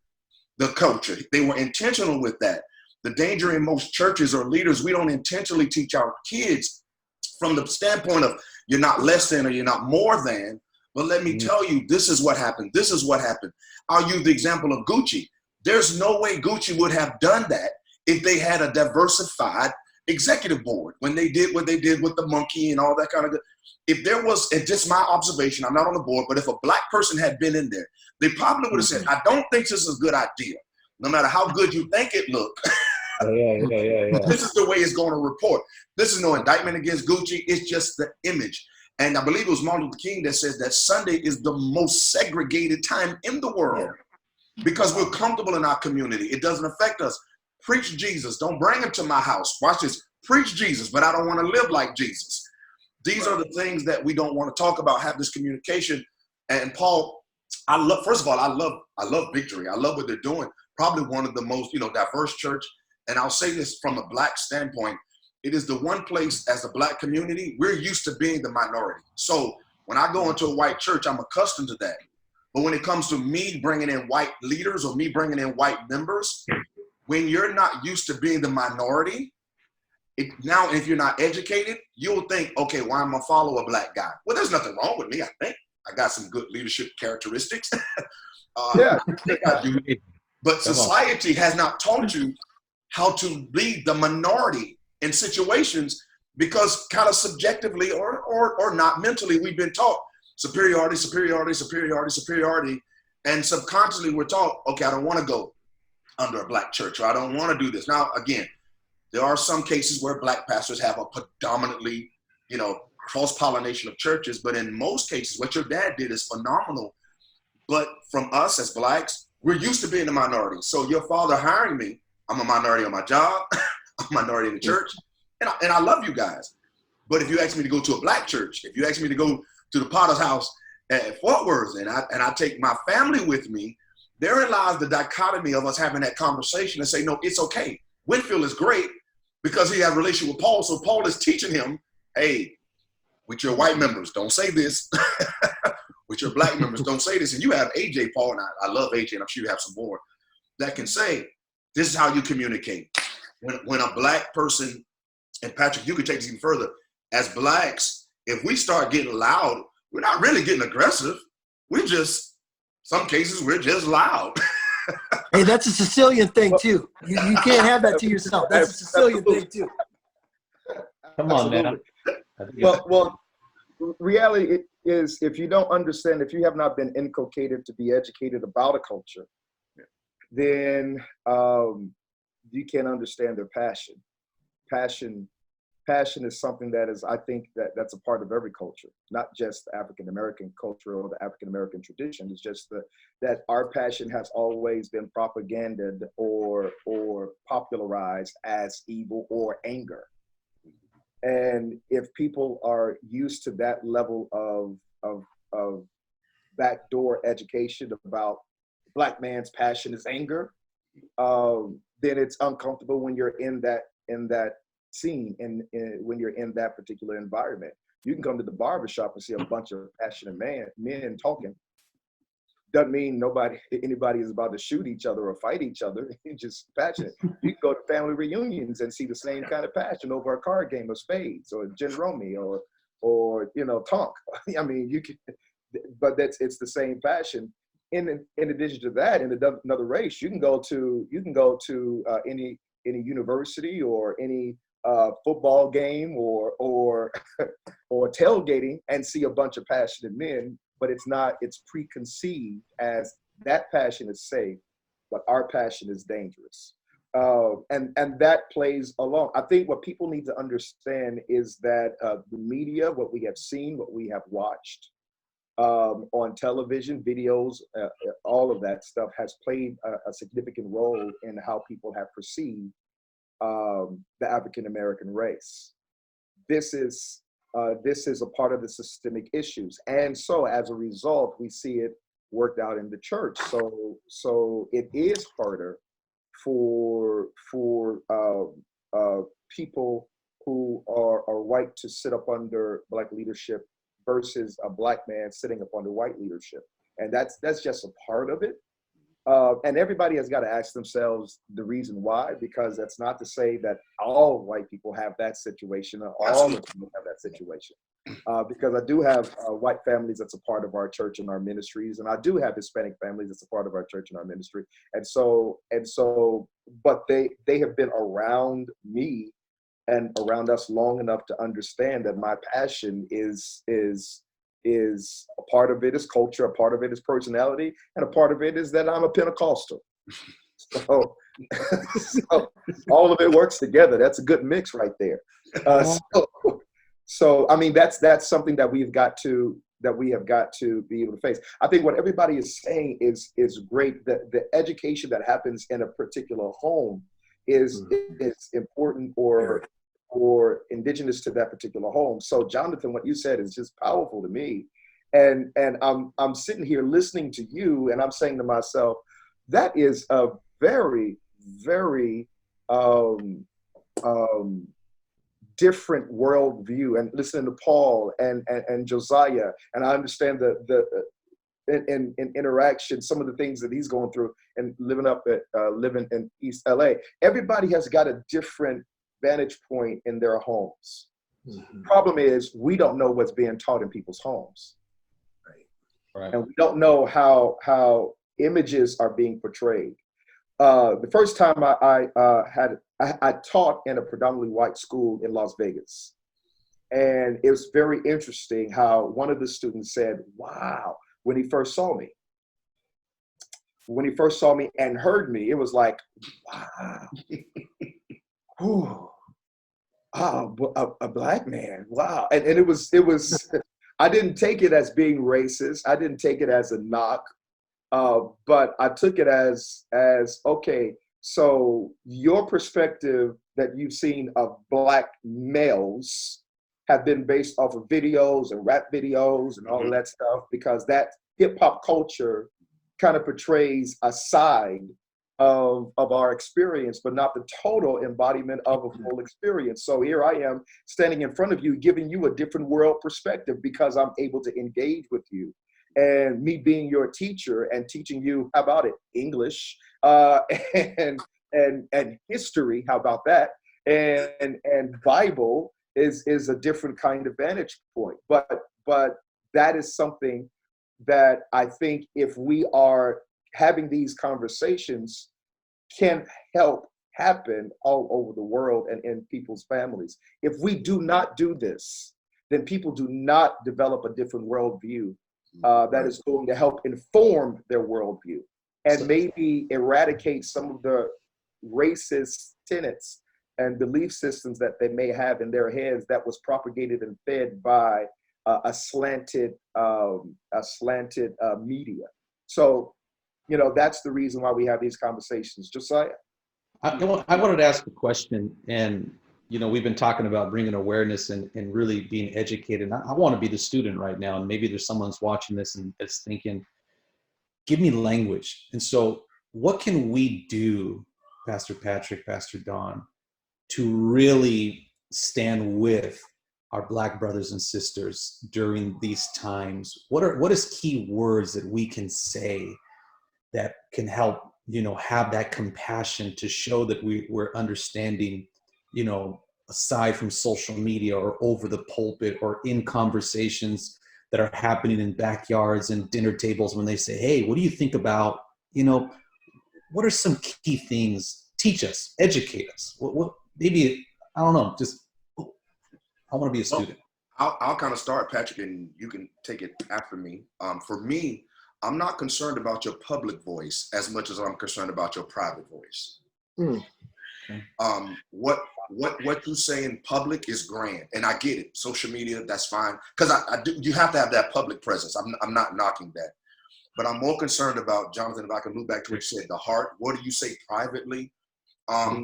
the culture. They were intentional with that. The danger in most churches or leaders, we don't intentionally teach our kids from the standpoint of you're not less than or you're not more than. But let me tell you, this is what happened. This is what happened. I'll use the example of Gucci. There's no way Gucci would have done that if they had a diversified executive board, when they did what they did with the monkey and all that kind of good. If there was, and just my observation, I'm not on the board, but if a Black person had been in there, they probably would have said, "I don't think this is a good idea. No matter how good you think it looked, this is the way it's going to report." This is no indictment against Gucci. It's just the image. And I believe it was Martin Luther King that says that Sunday is the most segregated time in the world because we're comfortable in our community. It doesn't affect us. Preach Jesus. Don't bring him to my house. Watch this. Preach Jesus, but I don't want to live like Jesus. These are the things that we don't want to talk about, have this communication. And Paul, first of all, I love Victory. I love what they're doing. Probably one of the most, diverse church. And I'll say this from a Black standpoint. It is the one place as a Black community, we're used to being the minority. So when I go into a white church, I'm accustomed to that. But when it comes to me bringing in white leaders or me bringing in white members, when you're not used to being the minority, now if you're not educated, you'll think, okay, why am I follow a Black guy? Well, there's nothing wrong with me, I think. I got some good leadership characteristics. I think I do. But society has not taught you how to be the minority in situations because kind of subjectively or not mentally, we've been taught superiority, superiority, superiority, superiority. And subconsciously we're taught, okay, I don't want to go under a Black church, or I don't want to do this. Now, again, there are some cases where Black pastors have a predominantly, cross-pollination of churches, but in most cases, what your dad did is phenomenal. But from us as Blacks, we're used to being the minority. So your father hiring me, I'm a minority on my job. I'm a minority in the church. And I love you guys. But if you ask me to go to a black church, if you ask me to go to the Potter's House at Fort Worth, and I take my family with me, therein lies the dichotomy of us having that conversation and say, no, it's okay. Winfield is great because he had a relationship with Paul. So Paul is teaching him, hey, with your white members, don't say this. With your black members, don't say this. And you have AJ, Paul, and I love AJ, and I'm sure you have some more that can say, this is how you communicate. When a black person, and Patrick, you could take this even further, as blacks, if we start getting loud, we're not really getting aggressive. We're just, some cases, we're just loud. Hey, that's a Sicilian thing too. You can't have that to yourself. That's a Sicilian thing too. Come on, man. Well, reality is, if you don't understand, if you have not been inculcated to be educated about a culture, then you can't understand their passion. Passion is something that is, I think, that's a part of every culture, not just the African-American culture or the African-American tradition. It's just that our passion has always been propagandized or popularized as evil or anger. And if people are used to that level of backdoor education about black man's passion is anger, then it's uncomfortable when you're in that scene and when you're in that particular environment. You can come to the barbershop and see a bunch of passionate men talking. Doesn't mean anybody is about to shoot each other or fight each other. It's just passionate. You can go to family reunions and see the same kind of passion over a card game of spades or gin rummy or tonk. I mean, you can, but it's the same passion. In addition to that, in another race, you can go to any university or any football game or tailgating and see a bunch of passionate men, but it's preconceived as that passion is safe, but our passion is dangerous. And that plays along. I think what people need to understand is that the media, what we have seen, what we have watched on television, videos, all of that stuff has played a significant role in how people have perceived the African-American race. This is a part of the systemic issues. And so as a result, we see it worked out in the church. So it is harder for people who are white to sit up under black leadership versus a black man sitting up under white leadership. And that's just a part of it. And everybody has got to ask themselves the reason why, because that's not to say that all white people have that situation, or all of people have that situation. Because I do have white families that's a part of our church and our ministries, and I do have Hispanic families that's a part of our church and our ministry. And so, but they have been around me and around us long enough to understand that my passion is a part of it is culture, a part of it is personality, and a part of it is that I'm a Pentecostal. So all of it works together. That's a good mix right there. So I mean, that's something that we have got to be able to face. I think what everybody is saying is great. The education that happens in a particular home is important or indigenous to that particular home. So Jonathan, what you said is just powerful to me. And I'm sitting here listening to you and I'm saying to myself, that is a very, very different worldview. And listening to Paul and Josiah, and I understand the in interaction, some of the things that he's going through and living in East LA. Everybody has got a different vantage point in their homes. Mm-hmm. Problem is, we don't know what's being taught in people's homes, right? And we don't know how images are being portrayed. The first time I taught in a predominantly white school in Las Vegas, and it was very interesting how one of the students said, "Wow!" when he first saw me. When he first saw me and heard me, it was like, "Wow." A black man, wow. And it was, I didn't take it as being racist. I didn't take it as a knock, but I took it as okay, So your perspective that you've seen of Black males have been based off of videos and rap videos and all of that stuff, because that hip hop culture kind of portrays a side of our experience, but not the total embodiment of a full experience. So here I am standing in front of you, giving you a different world perspective because I'm able to engage with you. And me being your teacher and teaching you, how about it, English and history, how about that? And Bible is a different kind of vantage point. But that is something that I think if we are having these conversations can help happen all over the world and in people's families. If we do not do this, then people do not develop a different worldview that is going to help inform their worldview and maybe eradicate some of the racist tenets and belief systems that they may have in their heads that was propagated and fed by a slanted media. So, you know, that's the reason why we have these conversations. Josiah? I wanted to ask a question, and, you know, we've been talking about bringing awareness and really being educated. I want to be the student right now, and maybe there's someone's watching this and is thinking, give me language. And so what can we do, Pastor Patrick, Pastor Don, to really stand with our Black brothers and sisters during these times? What is key words that we can say that can help, you know, have that compassion to show that we're understanding, you know, aside from social media or over the pulpit or in conversations that are happening in backyards and dinner tables when they say, hey, what do you think about, you know, what are some key things? Teach us, educate us. What maybe, I don't know, just, I want to be a student. I'll kind of start, Patrick, and you can take it after me. For me, I'm not concerned about your public voice as much as I'm concerned about your private voice. Okay. What you say in public is grand, and I get it. Social media, that's fine, because I do. You have to have that public presence. I'm not knocking that, but I'm more concerned about, Jonathan, if I can move back to what you said, the heart. What do you say privately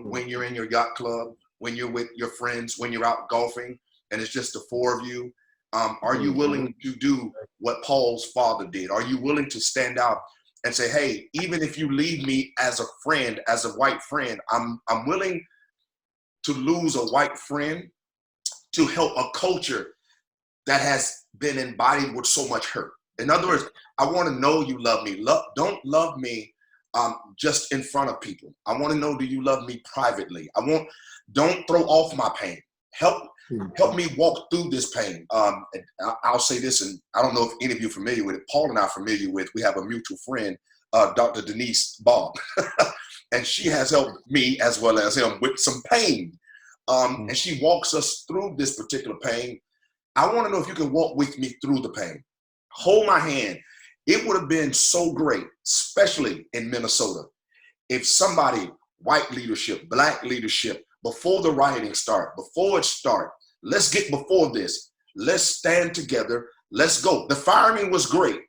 when you're in your yacht club, when you're with your friends, when you're out golfing, and it's just the four of you? Are you willing to do what Paul's father did? Are you willing to stand out and say, hey, even if you leave me as a friend, as a white friend, I'm willing to lose a white friend to help a culture that has been embodied with so much hurt. In other words, I want to know you love me. Don't love me just in front of people. I want to know, do you love me privately? Don't throw off my pain. Help me walk through this pain. I'll say this, and I don't know if any of you are familiar with it. Paul and I are familiar with, we have a mutual friend, Dr. Denise Bob, and she has helped me as well as him with some pain. And she walks us through this particular pain. I want to know if you can walk with me through the pain. Hold my hand. It would have been so great, especially in Minnesota, if somebody, white leadership, Black leadership, before the rioting start, before it start, let's get before this. Let's stand together. Let's go. The firing was great.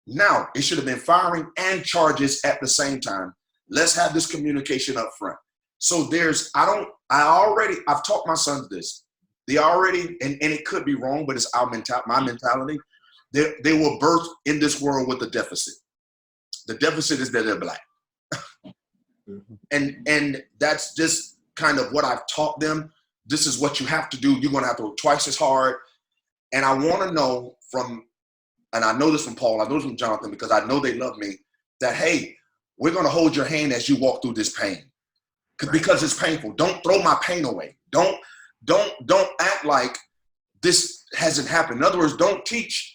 Now it should have been firing and charges at the same time. Let's have this communication up front. So I've taught my sons this. They already, and it could be wrong, but it's my mentality. They were birthed in this world with a deficit. The deficit is that they're Black. And that's just kind of what I've taught them. This is what you have to do. You're going to have to work twice as hard. And I want to know and I know this from Paul, I know this from Jonathan, because I know they love me, that, hey, we're going to hold your hand as you walk through this pain, because it's painful. Don't throw my pain away. Don't act like this hasn't happened. In other words, don't teach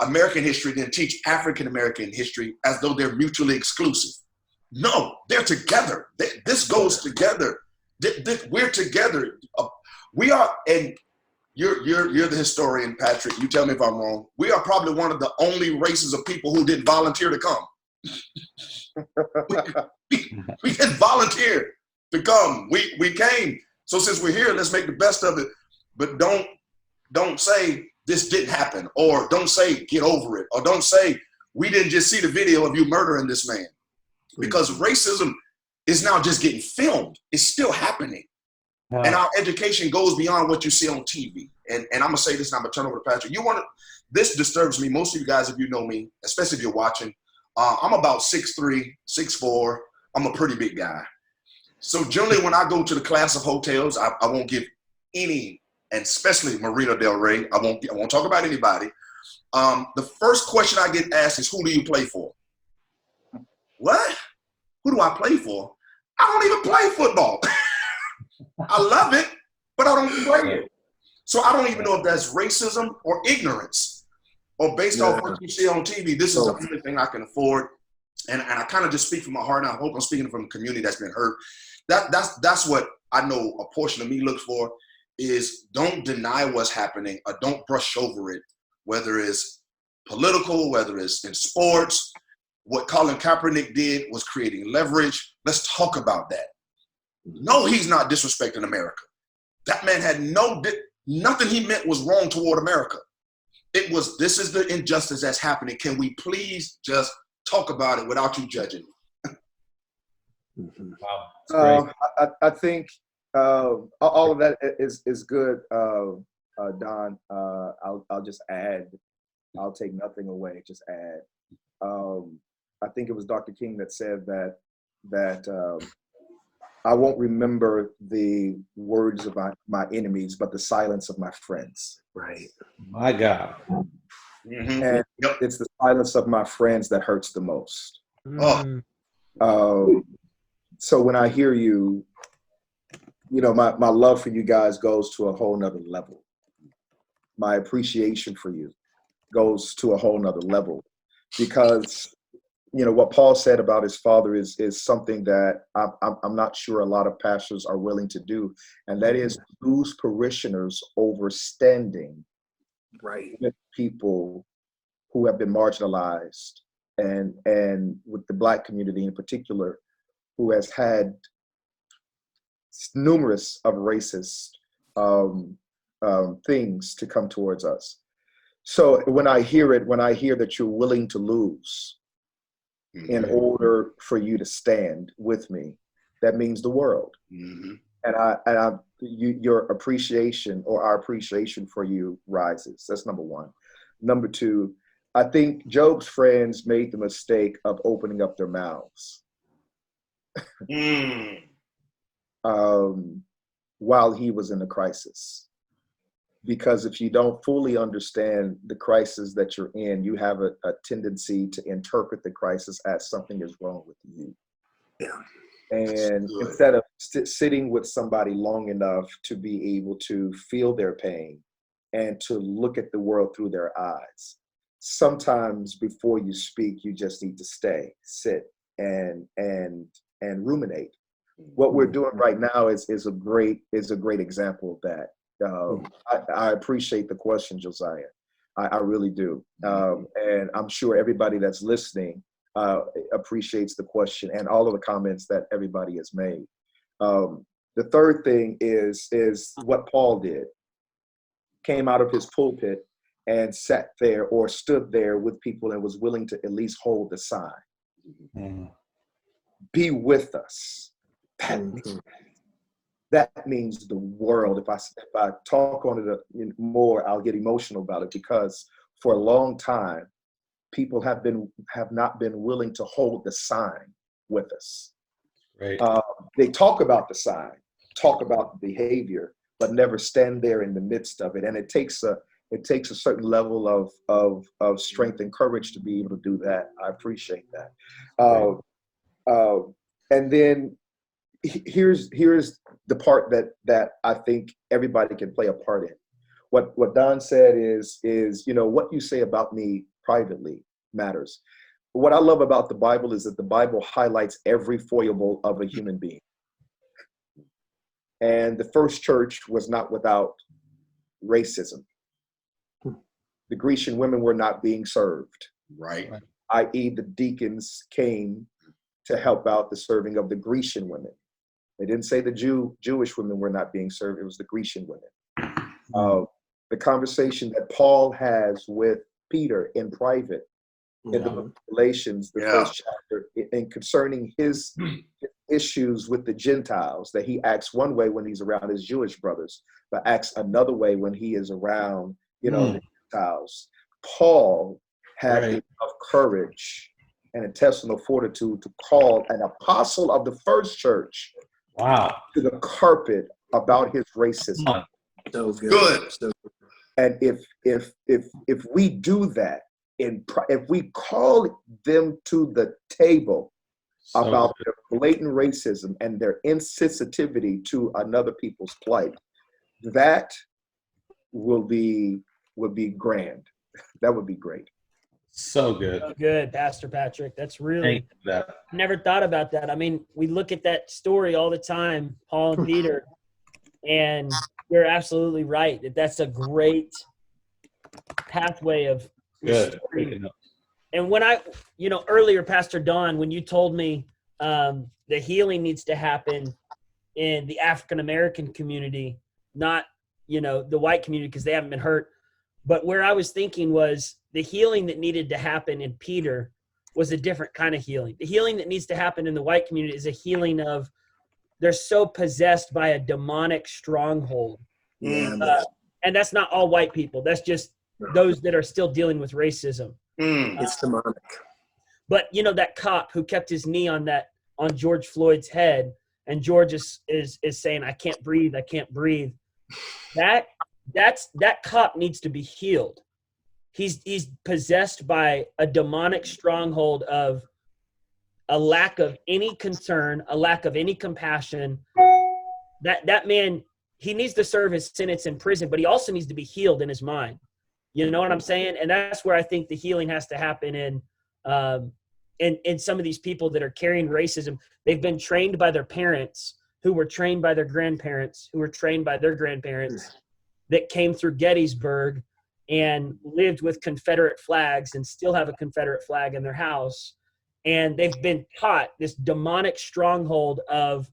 American history, then teach African-American history as though they're mutually exclusive. No, they're together. This goes together. We're together. We are, and you're the historian, Patrick. You tell me if I'm wrong. We are probably one of the only races of people who didn't volunteer to come. we didn't volunteer to come. We came. So since we're here, let's make the best of it. But don't say this didn't happen, or don't say get over it, or don't say we didn't just see the video of you murdering this man. Because racism is now just getting filmed. It's still happening. And our education goes beyond what you see on TV. And I'm gonna say this, and I'm gonna turn over to Patrick. This disturbs me. Most of you guys, if you know me, especially if you're watching, I'm about 6'3", 6'4". I'm a pretty big guy. So generally when I go to the class of hotels, I won't give any, and especially Marina Del Rey, I won't talk about anybody. The first question I get asked is, who do you play for? What? Who do I play for? I don't even play football. I love it, but I don't play it. So I don't even know if that's racism or ignorance, or based off what you see on TV. This is the only thing I can afford. And I kind of just speak from my heart. And I hope I'm speaking from a community that's been hurt. That's what I know a portion of me looks for, is don't deny what's happening, or don't brush over it, whether it's political, whether it's in sports. What Colin Kaepernick did was creating leverage. Let's talk about that. No, he's not disrespecting America. That man had nothing he meant was wrong toward America. It was, this is the injustice that's happening. Can we please just talk about it without you judging? Wow. I think all of that is good, Don. I'll just add. I'll take nothing away. Just add. I think it was Dr. King that said that I won't remember the words of my enemies, but the silence of my friends. Right. My God. Mm-hmm. And it's the silence of my friends that hurts the most. So when I hear you, my love for you guys goes to a whole nother level. My appreciation for you goes to a whole nother level, because what Paul said about his father is something that I'm not sure a lot of pastors are willing to do, and that is lose parishioners over standing with people who have been marginalized, and with the Black community in particular, who has had numerous of racist things to come towards us. So when I hear that you're willing to lose in order for you to stand with me, that means the world. Mm-hmm. And your appreciation, or our appreciation for you, rises. That's number one. Number two, I think Job's friends made the mistake of opening up their mouths while he was in the crisis. Because if you don't fully understand the crisis that you're in, you have a tendency to interpret the crisis as something is wrong with you. Yeah. And instead of sitting with somebody long enough to be able to feel their pain and to look at the world through their eyes, sometimes before you speak, you just need to sit and ruminate. What we're doing right now is a great example of that. I appreciate the question, Josiah. I really do. And I'm sure everybody that's listening appreciates the question and all of the comments that everybody has made. The third thing is what Paul did. Came out of his pulpit and sat there or stood there with people and was willing to at least hold the sign. Mm-hmm. Be with us. That means the world. If I talk on it more, I'll get emotional about it, because for a long time, people have not been willing to hold the sign with us. Right. They talk about the sign, talk about the behavior, but never stand there in the midst of it. And it takes a certain level of strength and courage to be able to do that. I appreciate that. And then here's the part that I think everybody can play a part in. What Don said is what you say about me privately matters. What I love about the Bible is that the Bible highlights every foible of a human being. And the first church was not without racism. The Grecian women were not being served. Right. i.e. the deacons came to help out the serving of the Grecian women. They didn't say the Jewish women were not being served. It was the Grecian women. The conversation that Paul has with Peter in private in the book of Galatians, the first chapter, and concerning his issues with the Gentiles, that he acts one way when he's around his Jewish brothers, but acts another way when he is around, the Gentiles. Paul had enough courage and intestinal fortitude to call an apostle of the first church to the carpet about his racism. So good. Good. So And if we do that, if we call them to the table about their blatant racism and their insensitivity to another people's plight, that would be grand. That would be great. So good. So good, Pastor Patrick. That's really, Thank you for that. I never thought about that. I mean, we look at that story all the time, Paul and Peter, and you're absolutely right. That's a great pathway of Good. restoring. And when earlier, Pastor Don, when you told me the healing needs to happen in the African-American community, not, the white community, because they haven't been hurt. But where I was thinking was the healing that needed to happen in Peter was a different kind of healing. The healing that needs to happen in the white community is a healing of they're so possessed by a demonic stronghold. And that's not all white people. That's just those that are still dealing with racism. It's demonic. But, that cop who kept his knee on George Floyd's head, and George is saying, I can't breathe. That cop needs to be healed. He's possessed by a demonic stronghold of a lack of any concern, a lack of any compassion. That man, he needs to serve his sentence in prison, but he also needs to be healed in his mind. You know what I'm saying? And that's where I think the healing has to happen in some of these people that are carrying racism. They've been trained by their parents, who were trained by their grandparents, who were trained by their grandparents, that came through Gettysburg and lived with Confederate flags and still have a Confederate flag in their house. And they've been taught this demonic stronghold of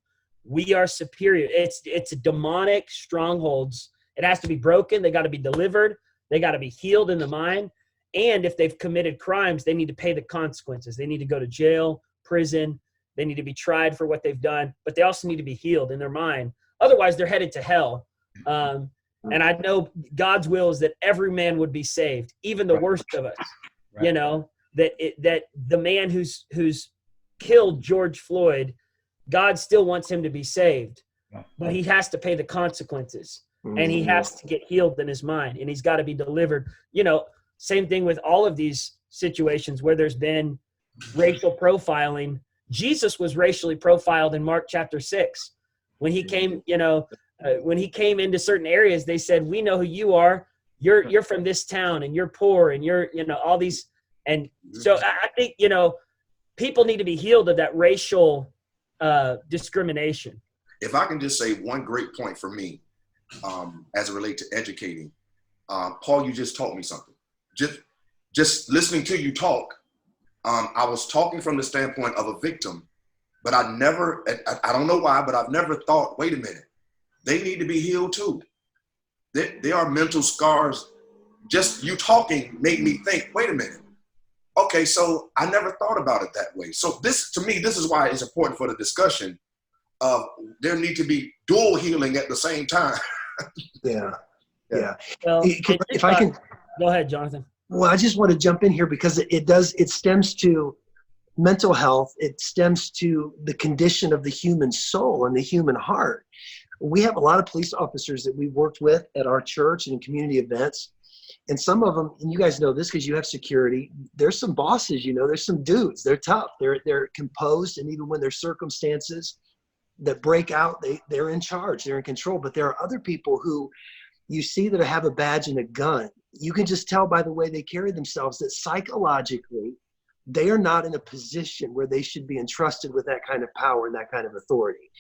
we are superior. It's demonic strongholds. It has to be broken. They got to be delivered. They got to be healed in the mind. And if they've committed crimes, they need to pay the consequences. They need to go to jail, prison. They need to be tried for what they've done, but they also need to be healed in their mind. Otherwise, they're headed to hell. And I know God's will is that every man would be saved, even the worst of us. Right. That the man who's killed George Floyd, God still wants him to be saved, but he has to pay the consequences, and he has to get healed in his mind, and he's got to be delivered. Same thing with all of these situations where there's been racial profiling. Jesus was racially profiled in Mark chapter 6 when he came. When he came into certain areas, they said, "We know who you are. You're from this town, and you're poor, and you're all these." And so I think people need to be healed of that racial discrimination. If I can just say one great point for me, as it relates to educating, Paul, you just taught me something. Just listening to you talk, I was talking from the standpoint of a victim, but I don't know why, but I've never thought, wait a minute. They need to be healed too. There are mental scars. Just you talking made me think, wait a minute. Okay, so I never thought about it that way. So this is why it's important for the discussion of there need to be dual healing at the same time. Yeah. Well, if I can go ahead, Jonathan. Well, I just want to jump in here because it stems to mental health. It stems to the condition of the human soul and the human heart. We have a lot of police officers that we've worked with at our church and in community events. And some of them, and you guys know this because you have security, there's some bosses, there's some dudes. They're tough. They're composed. And even when there's circumstances that break out, they're in charge. They're in control. But there are other people who you see that have a badge and a gun. You can just tell by the way they carry themselves that psychologically, they are not in a position where they should be entrusted with that kind of power and that kind of authority.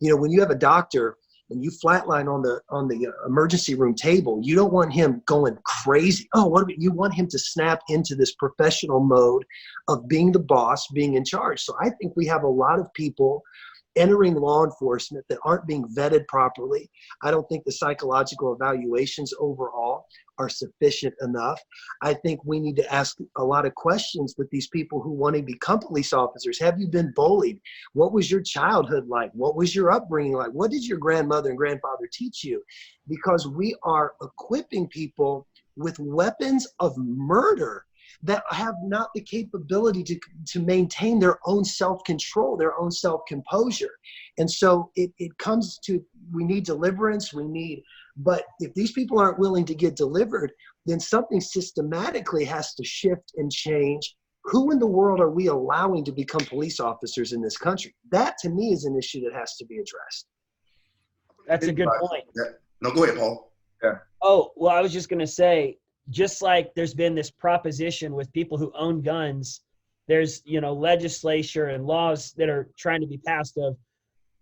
When you have a doctor and you flatline on the emergency room table, you don't want him going crazy. You want him to snap into this professional mode of being the boss, being in charge. So I think we have a lot of people entering law enforcement that aren't being vetted properly. I don't think the psychological evaluations overall are sufficient enough. I think we need to ask a lot of questions with these people who want to become police officers. Have you been bullied? What was your childhood like? What was your upbringing like? What did your grandmother and grandfather teach you? Because we are equipping people with weapons of murder that have not the capability to maintain their own self-control, their own self-composure. And so it comes to, we need deliverance, but if these people aren't willing to get delivered, then something systematically has to shift and change. Who in the world are we allowing to become police officers in this country? That to me is an issue that has to be addressed. That's a good point. Yeah. No, go ahead, Paul. Yeah. Oh, well, I was just going to say, just like there's been this proposition with people who own guns, there's, legislature and laws that are trying to be passed of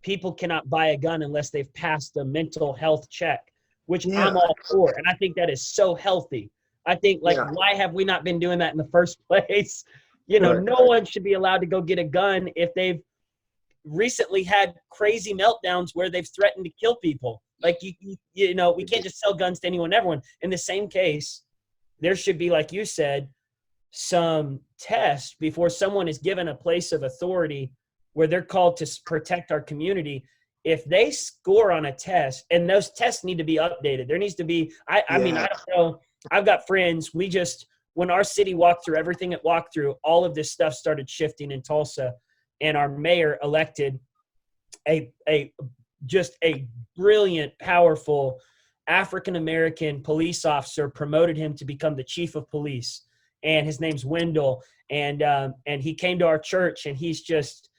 people cannot buy a gun unless they've passed a mental health check, which I'm all for. And I think that is so healthy. I think, why have we not been doing that in the first place? No one should be allowed to go get a gun if they've recently had crazy meltdowns where they've threatened to kill people. Like, we can't just sell guns to anyone and everyone. In the same case, there should be, like you said, some test before someone is given a place of authority where they're called to protect our community. If they score on a test, and those tests need to be updated, there needs to be, I mean, I don't know. I've got friends. When our city walked through everything it walked through, all of this stuff started shifting in Tulsa, and our mayor elected just a brilliant, powerful African-American police officer, promoted him to become the chief of police. And his name's Winfield. And he came to our church, and he's just,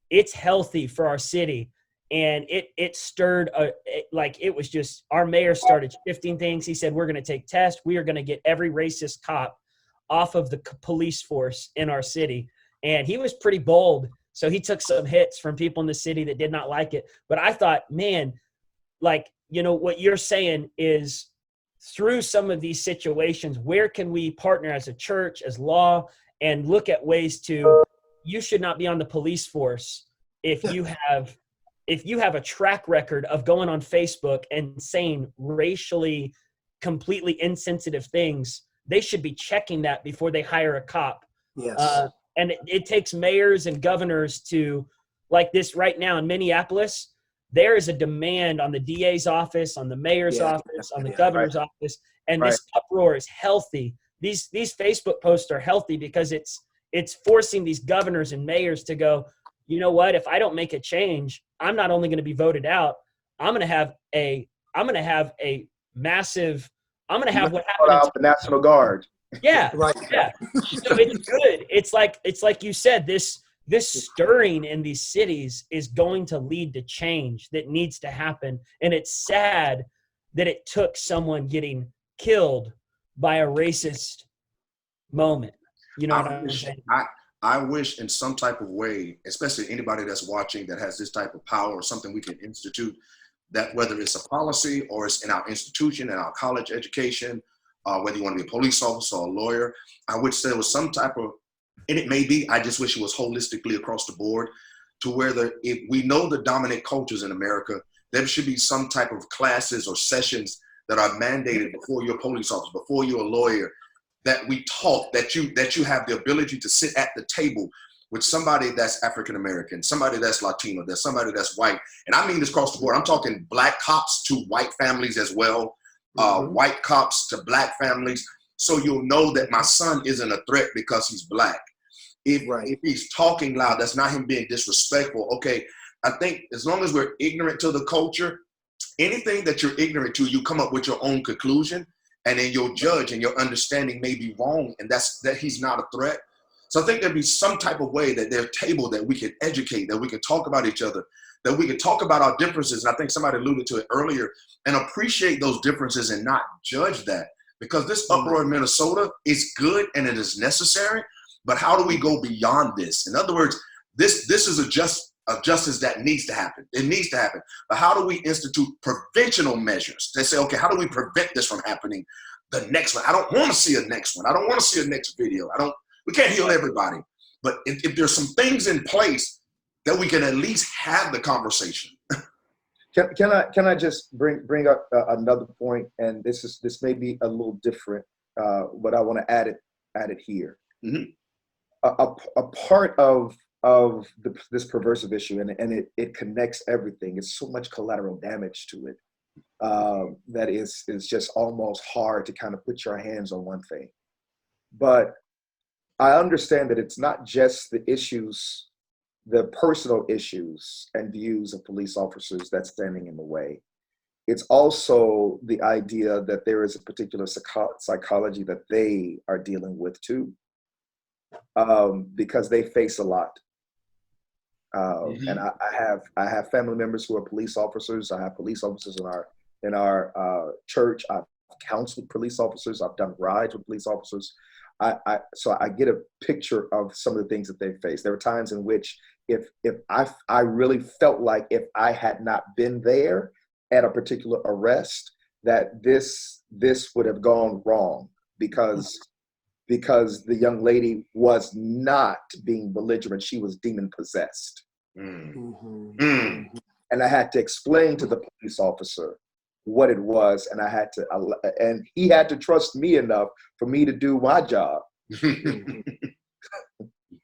it's healthy for our city. And it stirred, it was just, our mayor started shifting things. He said, we're going to take tests. We are going to get every racist cop off of the police force in our city. And he was pretty bold. So he took some hits from people in the city that did not like it. But I thought, man, what you're saying is, through some of these situations, where can we partner as a church, as law, and look at ways you should not be on the police force if you have a track record of going on Facebook and saying racially completely insensitive things. They should be checking that before they hire a cop. Yes. And it takes mayors and governors to, like this right now in Minneapolis, there is a demand on the DA's office, on the mayor's office, on the governor's office, and this uproar is healthy. These Facebook posts are healthy because it's forcing these governors and mayors to go, you know what? If I don't make a change, I'm not only going to be voted out, I'm going to have massive. I'm going to have what happened. The National Guard. Yeah, Right. Yeah. So it's good. It's like you said, this stirring in these cities is going to lead to change that needs to happen. And it's sad that it took someone getting killed by a racist moment. You know what I'm saying? I wish in some type of way, especially anybody that's watching that has this type of power or something we can institute, that whether it's a policy or it's in our institution, in our college education, whether you want to be a police officer or a lawyer, I wish there was some type of, and it may be, I just wish it was holistically across the board, to where if we know the dominant cultures in America, there should be some type of classes or sessions that are mandated before you're a police officer, before you're a lawyer, that we talk, that you have the ability to sit at the table with somebody that's African American, somebody that's Latino, there's somebody that's white. And I mean this across the board. I'm talking black cops to white families as well, white cops to black families. So you'll know that my son isn't a threat because he's black. If he's talking loud, that's not him being disrespectful. Okay, I think as long as we're ignorant to the culture, anything that you're ignorant to, you come up with your own conclusion, and then your judge and your understanding may be wrong, and that he's not a threat. So I think there'd be some type of way that there's a table that we can educate, that we can talk about each other, that we can talk about our differences. And I think somebody alluded to it earlier, and appreciate those differences and not judge that. Because this uproar in Minnesota is good and it is necessary, but how do we go beyond this? In other words, this is a justice that needs to happen. It needs to happen. But how do we institute preventional measures? They say, okay, how do we prevent this from happening the next one? I don't want to see a next one. I don't want to see a next video. We can't heal everybody. But if there's some things in place, that we can at least have the conversation. Can I just bring up another point? And this may be a little different, but I want to add it here. Mm-hmm. A part of this perversive issue, and it connects everything. It's so much collateral damage to it that is just almost hard to kind of put your hands on one thing. But I understand that it's not just the issues, the personal issues and views of police officers that's standing in the way. It's also the idea that there is a particular psychology that they are dealing with too, because they face a lot. And I have family members who are police officers. I have police officers in our church. I've counseled police officers. I've done rides with police officers. So I get a picture of some of the things that they face. There were times in which if I really felt like if I had not been there at a particular arrest, that this would have gone wrong because the young lady was not being belligerent. She was demon possessed. Mm-hmm. And I had to explain to the police officer what it was, and and he had to trust me enough for me to do my job.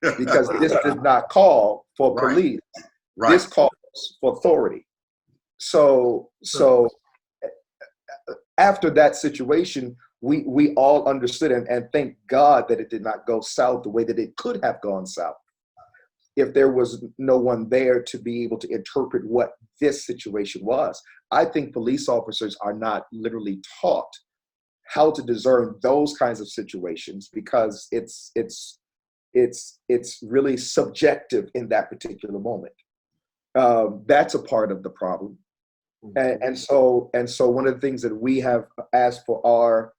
Because this did not call for police. Right. This calls for authority. So after that situation, we all understood and thank God that it did not go south the way that it could have gone south if there was no one there to be able to interpret what this situation was. I think police officers are not literally taught how to discern those kinds of situations because it's really subjective in that particular moment. That's a part of the problem. And so one of the things that we have asked for our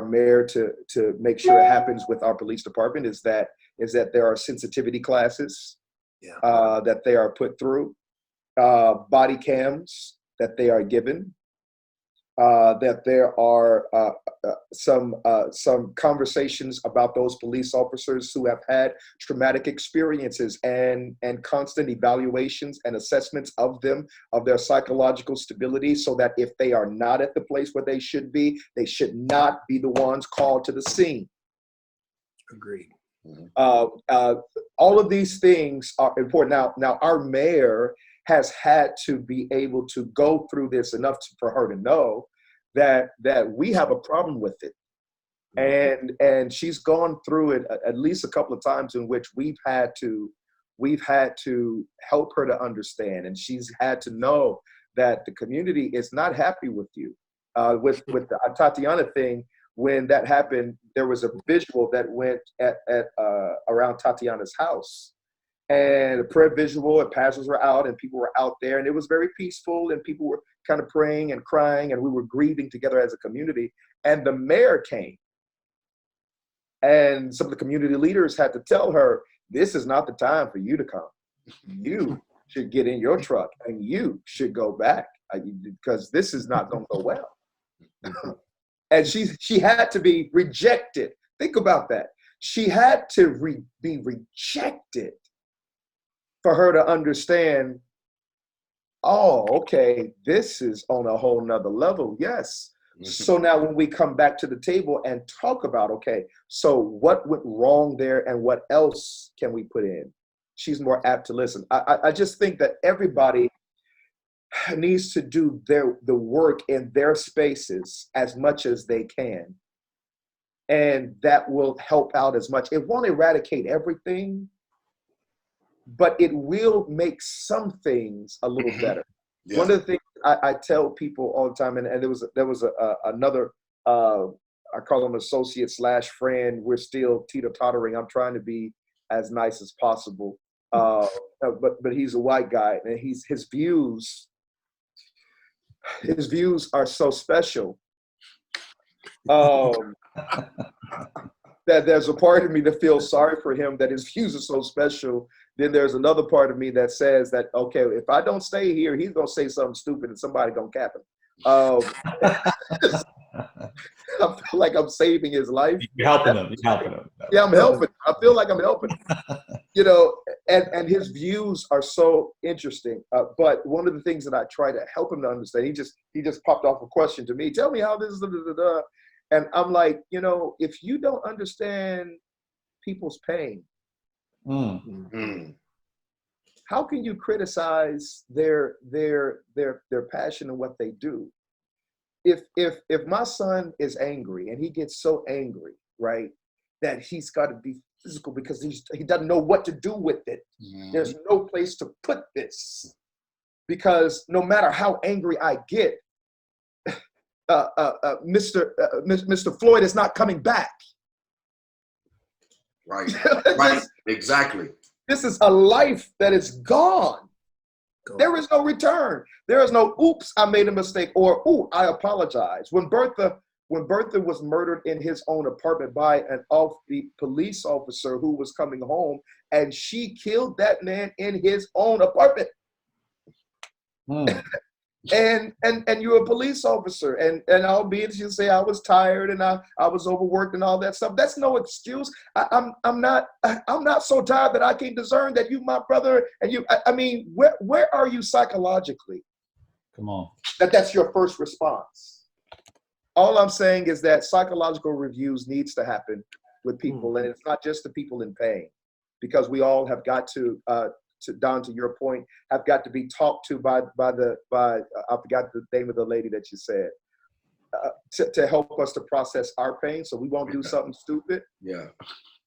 mayor to make sure it happens with our police department is that there are sensitivity classes that they are put through, body cams that they are given, that there are some conversations about those police officers who have had traumatic experiences and constant evaluations and assessments of them, of their psychological stability, so that if they are not at the place where they should not be the ones called to the scene. Agreed. All of these things are important. Now our mayor has had to be able to go through this enough for her to know that we have a problem with it. And she's gone through it at least a couple of times in which we've had to help her to understand. And she's had to know that the community is not happy with you. With the Tatiana thing, when that happened, there was a visual that went at around Tatiana's house. And a prayer visual, and pastors were out, and people were out there, and it was very peaceful, and people were kind of praying and crying, and we were grieving together as a community. And the mayor came, and some of the community leaders had to tell her, this is not the time for you to come. You should get in your truck, and you should go back, because this is not going to go well. And she had to be rejected. Think about that. She had to be rejected for her to understand, oh, okay, this is on a whole nother level. Yes. Mm-hmm. So now when we come back to the table and talk about, okay, so what went wrong there and what else can we put in? She's more apt to listen. I just think that everybody needs to do the work in their spaces as much as they can. And that will help out as much. It won't eradicate everything, but it will make some things a little better. Yeah. One of the things I tell people all the time, and there was another, I call him associate / friend. We're still teeter-tottering. I'm trying to be as nice as possible. But he's a white guy, and his views are so special. That there's a part of me that feels sorry for him that his views are so special. Then there's another part of me that says that, okay, if I don't stay here, he's going to say something stupid and somebody going to cap him. I feel like I'm saving his life. You're helping him. You're helping him. Yeah, I'm helping. I feel like I'm helping. You know, and his views are so interesting. But one of the things that I try to help him to understand, he just popped off a question to me. Tell me how this is. And I'm like, you know, if you don't understand people's pain, how can you criticize their passion and what they do? If my son is angry and he gets so angry, right, that he's got to be physical because he doesn't know what to do with it. There's no place to put this, because no matter how angry I get, Mr. Floyd is not coming back. Right. Right. Exactly. This is a life that is gone. There is no return. There is no, oops, I made a mistake, or, ooh, I apologize. When Bertha was murdered in his own apartment by an off-beat police officer who was coming home, and she killed that man in his own apartment. And you're a police officer, and albeit you say I was tired and I was overworked and all that stuff, that's no excuse. I'm not so tired that I can't discern that you my brother, and you. I mean, where are you psychologically? Come on. That's your first response. All I'm saying is that psychological reviews needs to happen with people, and it's not just the people in pain, because we all have got to Don, to your point, have got to be talked to by I forgot the name of the lady that you said, to help us to process our pain, so we won't do something stupid. Yeah.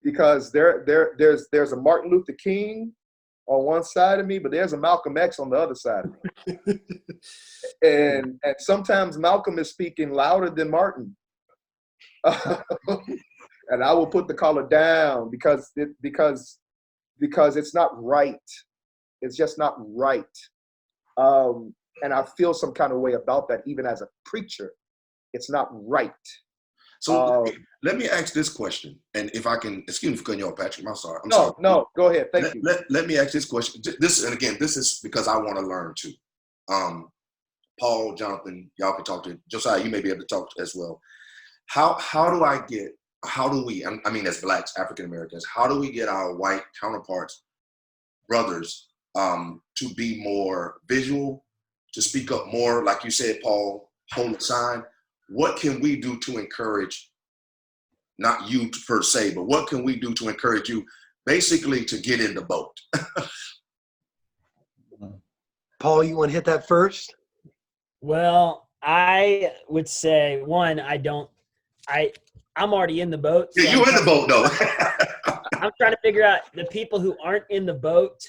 Because there's a Martin Luther King on one side of me, but there's a Malcolm X on the other side of me. and sometimes Malcolm is speaking louder than Martin. And I will put the collar down because it's not right. It's just not right. And I feel some kind of way about that, even as a preacher. It's not right. So let me ask this question. And if I can, excuse me for cutting you off, Patrick. I'm sorry. No, go ahead. Thank you. Let me ask this question. This is because I want to learn too. Paul, Jonathan, y'all can talk to Josiah. You may be able to talk as well. How do we, I mean, as Blacks, African Americans, how do we get our white counterparts, brothers, to be more visual, to speak up more, like you said, Paul, hold a sign? What can we do to encourage, not you per se, but what can we do to encourage you basically to get in the boat? Paul, you want to hit that first? Well, I would say, one, I'm already in the boat. So Yeah, you're in the boat, though. I'm trying to figure out the people who aren't in the boat.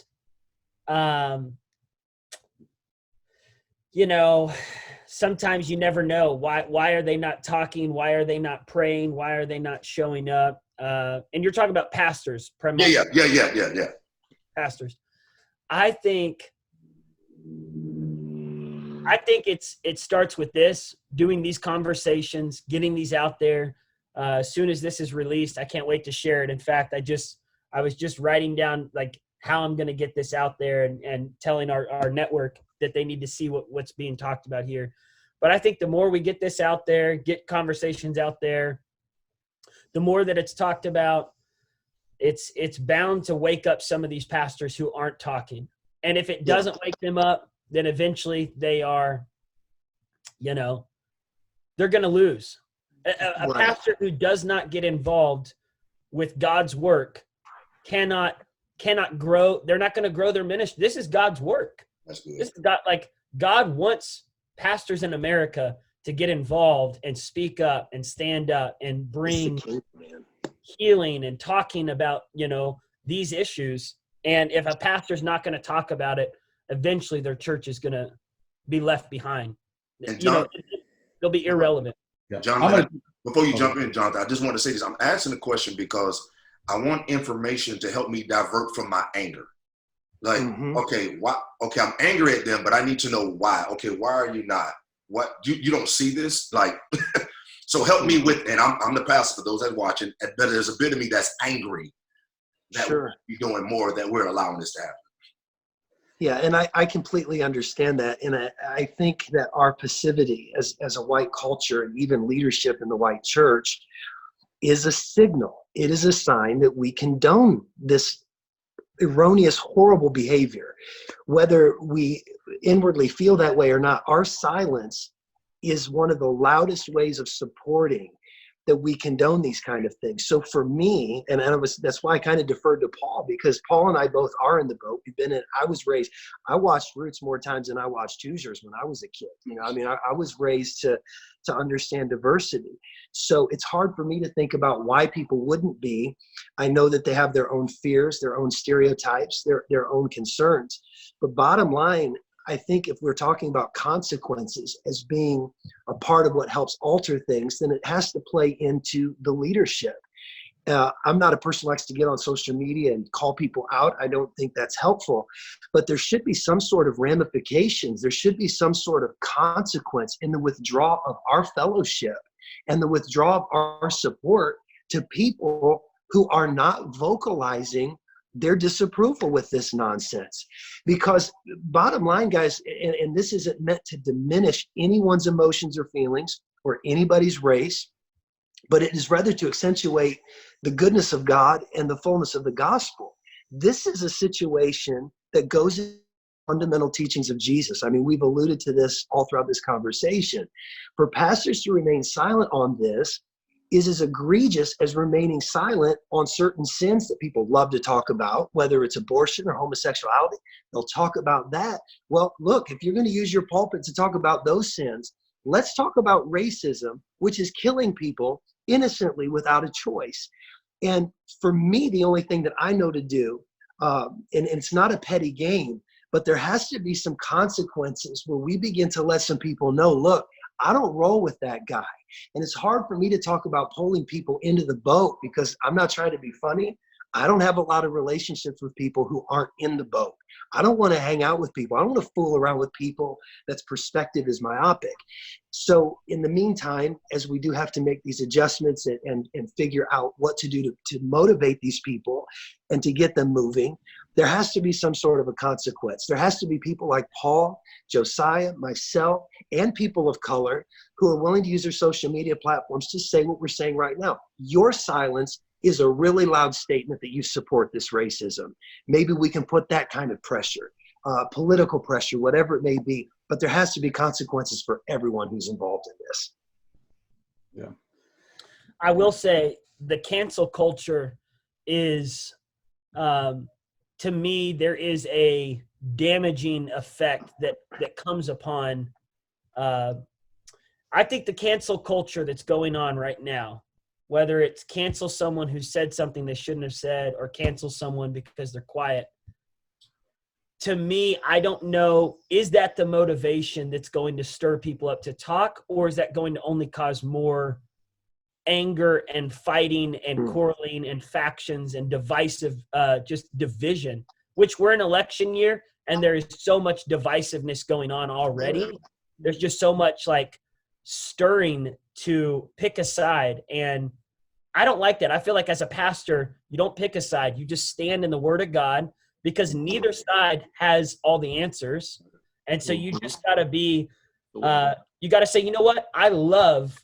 You know, sometimes you never know. Why are they not talking? Why are they not praying? Why are they not showing up? And you're talking about pastors, primarily. Yeah. Pastors. I think it starts with this, doing these conversations, getting these out there. As soon as this is released, I can't wait to share it. In fact, I was just writing down like how I'm going to get this out there and telling our network that they need to see what's being talked about here. But I think the more we get this out there, get conversations out there, the more that it's talked about, it's bound to wake up some of these pastors who aren't talking. And if it doesn't wake them up, then eventually they are, they're going to lose. A pastor who does not get involved with God's work cannot grow. They're not going to grow their ministry. This is God's work. That's good. This is God wants pastors in America to get involved and speak up and stand up and bring healing and talking about, these issues. And if a pastor's not going to talk about it, eventually their church is going to be left behind. And they'll be irrelevant. Yeah. Jonathan, before you jump in, Jonathan, I just want to say this. I'm asking the question because I want information to help me divert from my anger. Like, okay, why? Okay, I'm angry at them, but I need to know why. Okay, why are you not? What you don't see this? Like, so help me with. And I'm the pastor for those that are watching. But there's a bit of me that's angry that we're doing more, that we're allowing this to happen. Yeah, and I completely understand that. And I think that our passivity as a white culture and even leadership in the white church is a signal. It is a sign that we condone this erroneous, horrible behavior. Whether we inwardly feel that way or not, our silence is one of the loudest ways of supporting that we condone these kind of things. So for me, and that's why I kind of deferred to Paul, because Paul and I both are in the boat. I watched Roots more times than I watched Hoosiers when I was a kid. I was raised to understand diversity. So it's hard for me to think about why people wouldn't be. I know that they have their own fears, their own stereotypes, their own concerns. But bottom line, I think if we're talking about consequences as being a part of what helps alter things, then it has to play into the leadership. I'm not a person who likes to get on social media and call people out. I don't think that's helpful. But there should be some sort of ramifications. There should be some sort of consequence in the withdrawal of our fellowship and the withdrawal of our support to people who are not vocalizing their disapproval with this nonsense. Because bottom line, guys, and this isn't meant to diminish anyone's emotions or feelings or anybody's race, but it is rather to accentuate the goodness of God and the fullness of the gospel. This is a situation that goes in fundamental teachings of Jesus. I mean, we've alluded to this all throughout this conversation. For pastors to remain silent on this is as egregious as remaining silent on certain sins that people love to talk about, whether it's abortion or homosexuality. They'll talk about that. Well, look, if you're going to use your pulpit to talk about those sins, let's talk about racism, which is killing people innocently without a choice. And for me, the only thing that I know to do, and it's not a petty game, but there has to be some consequences where we begin to let some people know, look, I don't roll with that guy. And it's hard for me to talk about pulling people into the boat because I'm not trying to be funny. I don't have a lot of relationships with people who aren't in the boat. I don't want to hang out with people. I don't want to fool around with people that's perspective is myopic. So in the meantime, as we do have to make these adjustments and figure out what to do to motivate these people and to get them moving, there has to be some sort of a consequence. There has to be people like Paul, Josiah, myself, and people of color who are willing to use their social media platforms to say what we're saying right now. Your silence is a really loud statement that you support this racism. Maybe we can put that kind of pressure, political pressure, whatever it may be, but there has to be consequences for everyone who's involved in this. Yeah. I will say the cancel culture is, to me, there is a damaging effect that comes upon, I think the cancel culture that's going on right now, whether it's cancel someone who said something they shouldn't have said or cancel someone because they're quiet. To me, I don't know, is that the motivation that's going to stir people up to talk, or is that going to only cause more anger and fighting and quarreling and factions and divisive, just division, which we're in election year and there is so much divisiveness going on already. There's just so much like stirring to pick a side. And I don't like that. I feel like as a pastor, you don't pick a side. You just stand in the word of God because neither side has all the answers. And so you just got to be, you got to say, you know what? I love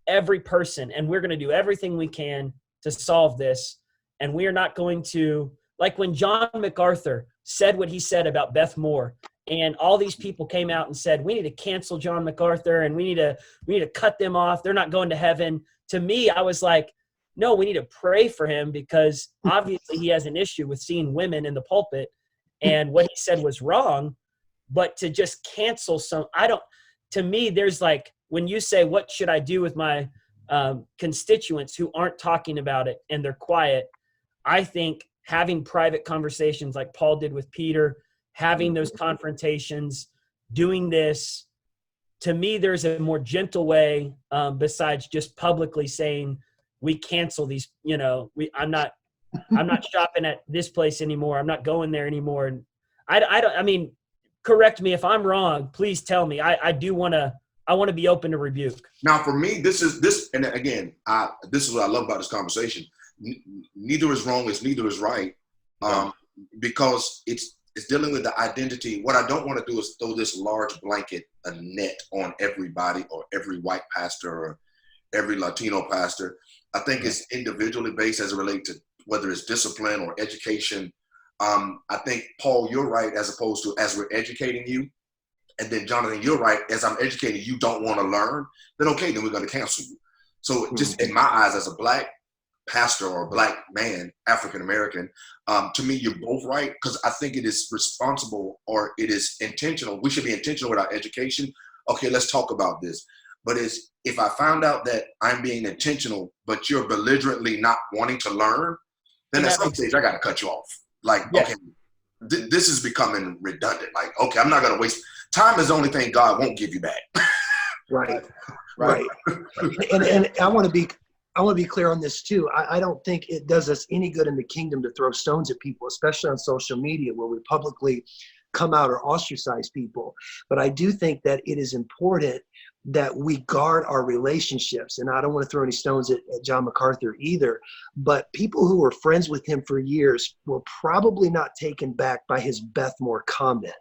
every person and we're going to do everything we can to solve this. And we are not going to, like when John MacArthur said what he said about Beth Moore, and all these people came out and said, we need to cancel John MacArthur and we need to cut them off. They're not going to heaven. To me, I was like, no, we need to pray for him because obviously he has an issue with seeing women in the pulpit and what he said was wrong. But to just cancel to me, there's like, when you say, what should I do with my constituents who aren't talking about it and they're quiet, I think having private conversations like Paul did with Peter, having those confrontations, doing this, to me, there's a more gentle way besides just publicly saying, we cancel these, I'm not shopping at this place anymore. I'm not going there anymore. And I mean, correct me if I'm wrong, please tell me. I want to be open to rebuke. Now, for me, this is what I love about this conversation. Neither is wrong as neither is right, because It's dealing with the identity. What I don't want to do is throw this large blanket, a net on everybody or every white pastor or every Latino pastor. I think it's individually based as it relates to whether it's discipline or education. I think, Paul, you're right, as opposed to as we're educating you. And then, Jonathan, you're right, as I'm educating you don't want to learn, then okay, then we're going to cancel you. So just in my eyes, as a black pastor or a black man, African-American, to me, you're both right, because I think it is responsible or it is intentional. We should be intentional with our education. Okay, let's talk about this. But if I found out that I'm being intentional, but you're belligerently not wanting to learn, then at some stage I got to cut you off. Like, okay, this is becoming redundant. Like, okay, I'm not going to waste. Time is the only thing God won't give you back. Right. And I want to be clear on this too. I don't think it does us any good in the kingdom to throw stones at people, especially on social media where we publicly come out or ostracize people. But I do think that it is important that we guard our relationships. And I don't want to throw any stones at John MacArthur either, but people who were friends with him for years were probably not taken back by his Bethmore comment.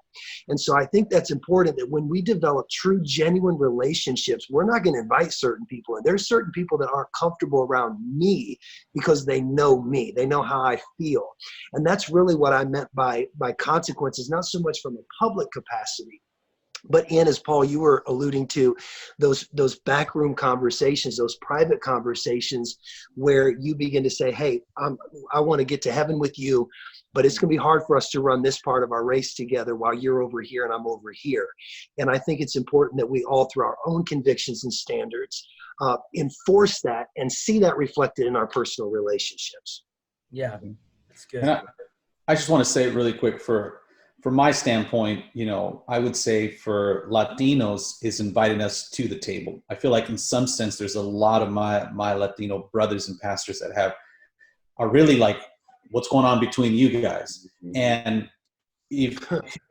And so I think that's important, that when we develop true, genuine relationships, we're not going to invite certain people. And there's certain people that aren't comfortable around me because they know me. They know how I feel. And that's really what I meant by consequences, not so much from a public capacity, but as Paul, you were alluding to, those backroom conversations, those private conversations where you begin to say, hey, I want to get to heaven with you, but it's going to be hard for us to run this part of our race together while you're over here and I'm over here. And I think it's important that we all, through our own convictions and standards, enforce that and see that reflected in our personal relationships. Yeah, that's good. And I just want to say really quick, from my standpoint, I would say for Latinos is inviting us to the table. I feel like in some sense, there's a lot of my Latino brothers and pastors that are really like, what's going on between you guys? And if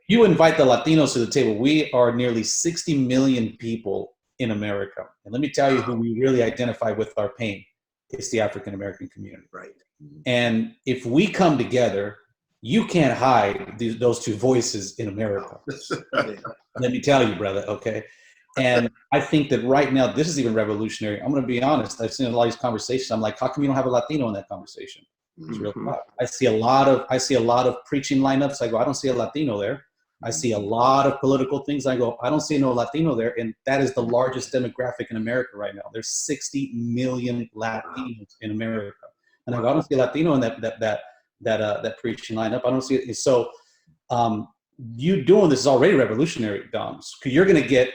you invite the Latinos to the table, we are nearly 60 million people in America. And let me tell you who we really identify with our pain. It's the African-American community. Right. And if we come together, you can't hide those two voices in America. Let me tell you, brother, okay? And I think that right now, this is even revolutionary. I'm going to be honest. I've seen a lot of these conversations. I'm like, how come you don't have a Latino in that conversation? It's real tough. I see a lot of preaching lineups. I go, I don't see a Latino there. I see a lot of political things. I go, I don't see no Latino there. And that is the largest demographic in America right now. There's 60 million Latinos in America. And I go, I don't see a Latino in that preaching lineup. I don't see it. So you doing this is already revolutionary, Dom. You're going to get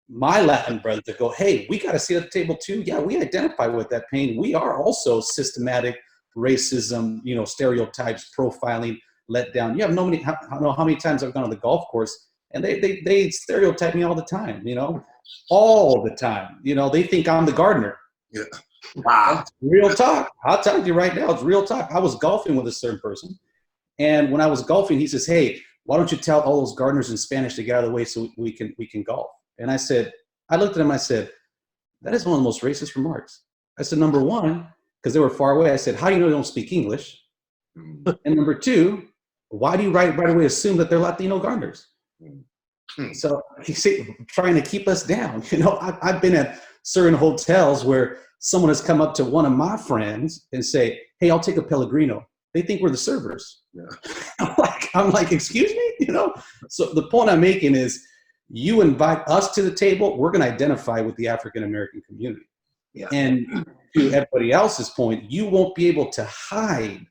my Latin brothers to go, hey, we got to sit at the table too. Yeah, we identify with that pain. We are also systematic racism, stereotypes, profiling, let down. You have I don't know how many times I've gone on the golf course and they stereotype me all the time, all the time. They think I'm the gardener. Yeah. Wow. Real talk. I'll tell you right now, it's real talk. I was golfing with a certain person. And when I was golfing, he says, hey, why don't you tell all those gardeners in Spanish to get out of the way so we can golf? And I looked at him, I said, that is one of the most racist remarks. I said, number one, because they were far away, I said, how do you know they don't speak English? And number two, why do you right away assume that they're Latino gardeners? So he's trying to keep us down. I've been at certain hotels where someone has come up to one of my friends and say, hey, I'll take a Pellegrino. They think we're the servers. Yeah. I'm like, excuse me? So the point I'm making is you invite us to the table, we're going to identify with the African-American community. Yeah. And to everybody else's point, you won't be able to hide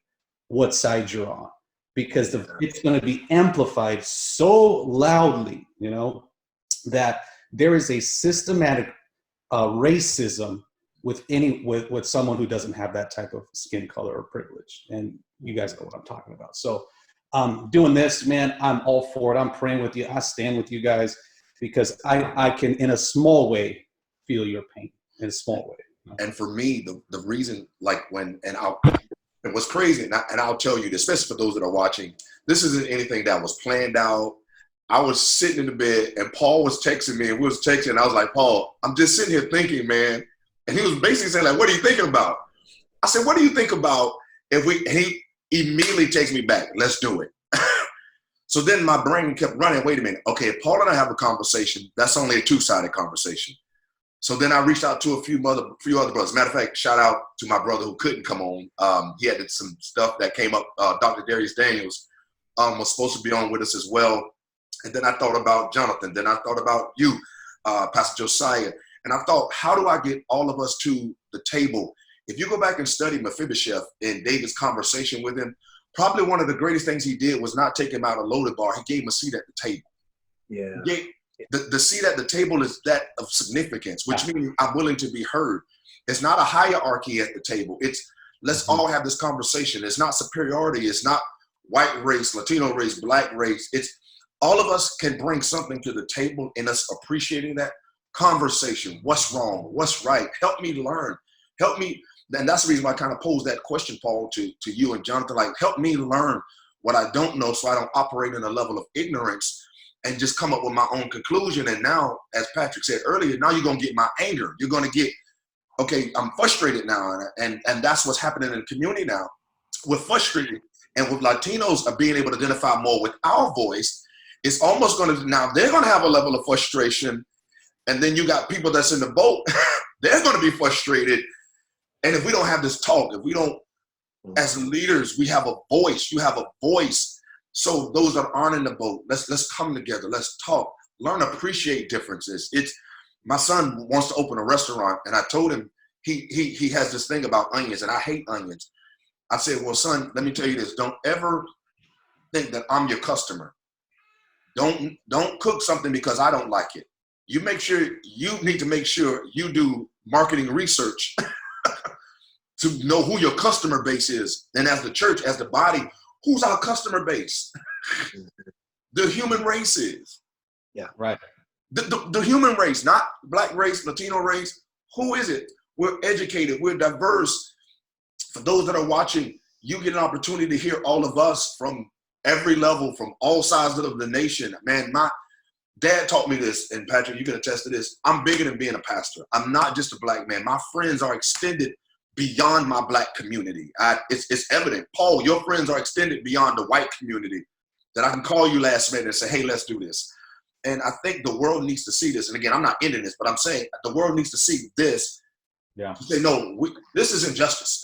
what side you're on because it's going to be amplified so loudly, that there is a systematic racism with someone who doesn't have that type of skin color or privilege. And you guys know what I'm talking about. So doing this, man, I'm all for it. I'm praying with you. I stand with you guys because I can, in a small way, feel your pain in a small way. And for me, the reason, it was crazy, and I'll tell you this, especially for those that are watching, this isn't anything that was planned out. I was sitting in the bed, and Paul was texting me, and we was texting, and I was like, Paul, I'm just sitting here thinking, man. And he was basically saying, like, what are you thinking about? I said, what do you think about if he immediately takes me back? Let's do it. So then my brain kept running, wait a minute. Okay, if Paul and I have a conversation, that's only a two-sided conversation. So then I reached out to a few other brothers. Matter of fact, shout out to my brother who couldn't come on. He had some stuff that came up. Dr. Darius Daniels was supposed to be on with us as well. And then I thought about Johnathon. Then I thought about you, Pastor Josiah. And I thought, how do I get all of us to the table? If you go back and study Mephibosheth in David's conversation with him, probably one of the greatest things he did was not take him out a loaded bar. He gave him a seat at the table. Yeah. The seat at the table is that of significance, which means I'm willing to be heard. It's not a hierarchy at the table. It's let's all have this conversation. It's not superiority. It's not white race, Latino race, black race. It's all of us can bring something to the table, and us appreciating that conversation. What's wrong? What's right? Help me learn. Help me. And that's the reason why I kind of posed that question, Paul, to you and Johnathon. Like, help me learn what I don't know so I don't operate in a level of ignorance and just come up with my own conclusion. And now, as Patrick said earlier, now you're going to get my anger. You're going to get, okay, I'm frustrated now. And that's what's happening in the community now. We're frustrated. And with Latinos are being able to identify more with our voice, it's almost going to, now they're going to have a level of frustration. And then you got people that's in the boat, they're going to be frustrated. And if we don't have this talk, if we don't, as leaders, we have a voice, you have a voice. So those that aren't in the boat, let's come together, let's talk, learn to appreciate differences. It's, my son wants to open a restaurant, and I told him he has this thing about onions, and I hate onions. I said, well, son, let me tell you this, don't ever think that I'm your customer. Don't cook something because I don't like it. You need to make sure you do marketing research to know who your customer base is. And as the church, as the body, who's our customer base? The human race is. Yeah, right. The human race, not black race, Latino race. Who is it? We're educated. We're diverse. For those that are watching, you get an opportunity to hear all of us from every level, from all sides of the nation. Man, my dad taught me this, and Patrick, you can attest to this. I'm bigger than being a pastor. I'm not just a black man. My friends are extended beyond my black community. It's evident. Paul, your friends are extended beyond the white community, that I can call you last minute and say, hey, let's do this. And I think the world needs to see this. And again, I'm not ending this, but I'm saying the world needs to see this. Yeah. To say, no, this is injustice.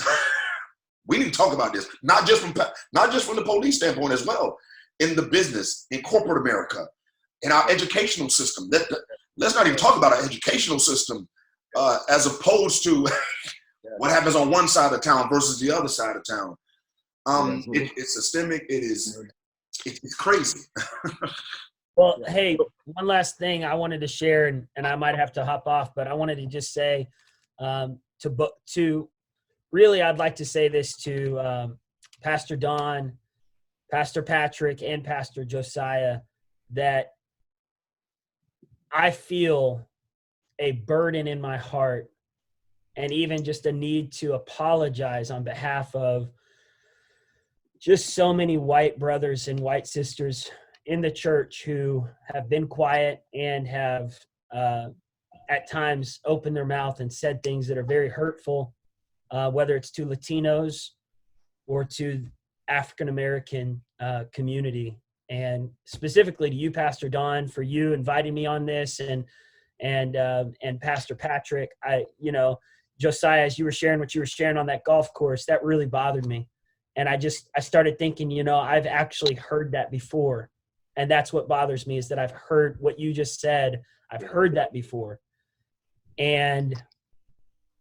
We need to talk about this, not just from the police standpoint as well, in the business, in corporate America, in our educational system. Let's not even talk about our educational system as opposed to what happens on one side of town versus the other side of town. It's systemic. It's crazy. Well, hey, one last thing I wanted to share, and I might have to hop off, but I wanted to just say to really, I'd like to say this to Pastor Don, Pastor Patrick, and Pastor Josiah, that I feel a burden in my heart and even just a need to apologize on behalf of just so many white brothers and white sisters in the church who have been quiet and have at times opened their mouth and said things that are very hurtful, whether it's to Latinos or to African-American community. And specifically to you, Pastor Don, for you inviting me on this, and Pastor Patrick, Josiah, as you were sharing what you were sharing on that golf course, that really bothered me. And I started thinking, I've actually heard that before. And that's what bothers me, is that I've heard what you just said. I've heard that before. And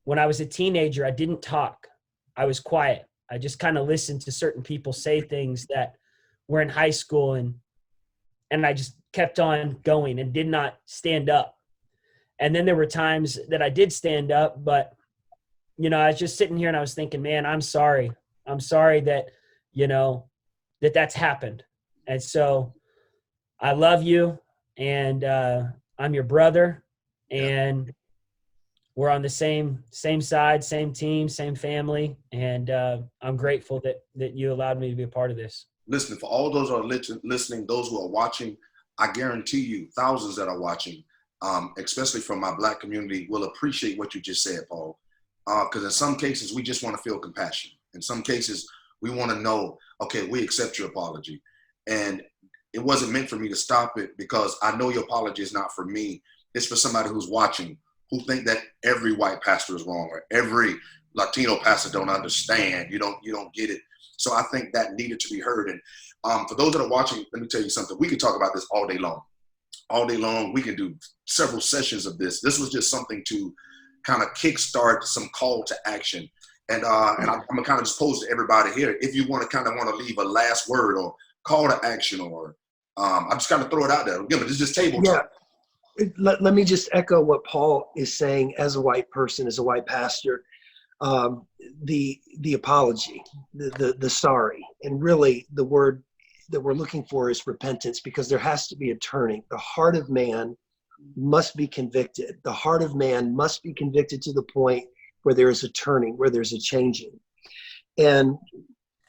when I was a teenager, I didn't talk. I was quiet. I just kind of listened to certain people say things that were in high school, and I just kept on going and did not stand up. And then there were times that I did stand up, but, I was just sitting here and I was thinking, man, I'm sorry. I'm sorry that, that's happened. And so I love you, and I'm your brother, and we're on the same side, same team, same family. And I'm grateful that you allowed me to be a part of this. Listen, for all those who are listening, those who are watching, I guarantee you thousands that are watching, especially from my black community, will appreciate what you just said, Paul. Because in some cases, we just want to feel compassion. In some cases, we want to know, okay, we accept your apology. And it wasn't meant for me to stop it, because I know your apology is not for me. It's for somebody who's watching, who think that every white pastor is wrong, or every Latino pastor don't understand. You don't get it. So I think that needed to be heard. And for those that are watching, let me tell you something. We could talk about this all day long. All day long. We can do several sessions of this. This was just something to kind of kickstart some call to action. And I'm gonna kind of just pose to everybody here. If you want to leave a last word or call to action, or I'm just kind of throw it out there. Again, it's just table talk. Let me just echo what Paul is saying as a white person, as a white pastor. The apology, the sorry, and really the word that we're looking for is repentance, because there has to be a turning. The heart of man must be convicted. The heart of man must be convicted to the point where there is a turning, where there's a changing. And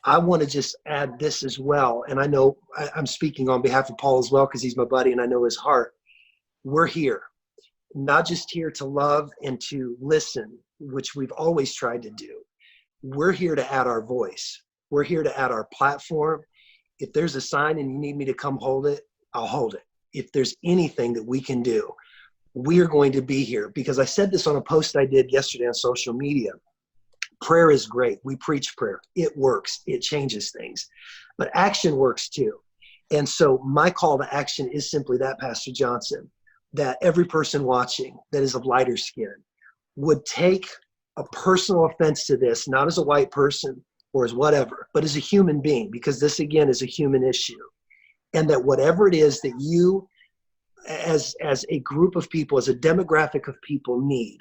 I want to just add this as well. And I know I'm speaking on behalf of Paul as well, because he's my buddy and I know his heart. We're here, not just here to love and to listen, which we've always tried to do. We're here to add our voice. We're here to add our platform. If there's a sign and you need me to come hold it, I'll hold it. If there's anything that we can do, we are going to be here. Because I said this on a post I did yesterday on social media. Prayer is great. We preach prayer. It works. It changes things. But action works too. And so my call to action is simply that, Pastor Johnson, that every person watching that is of lighter skin would take a personal offense to this, not as a white person or as whatever, but as a human being, because this again is a human issue. And that whatever it is that you as a group of people, as a demographic of people need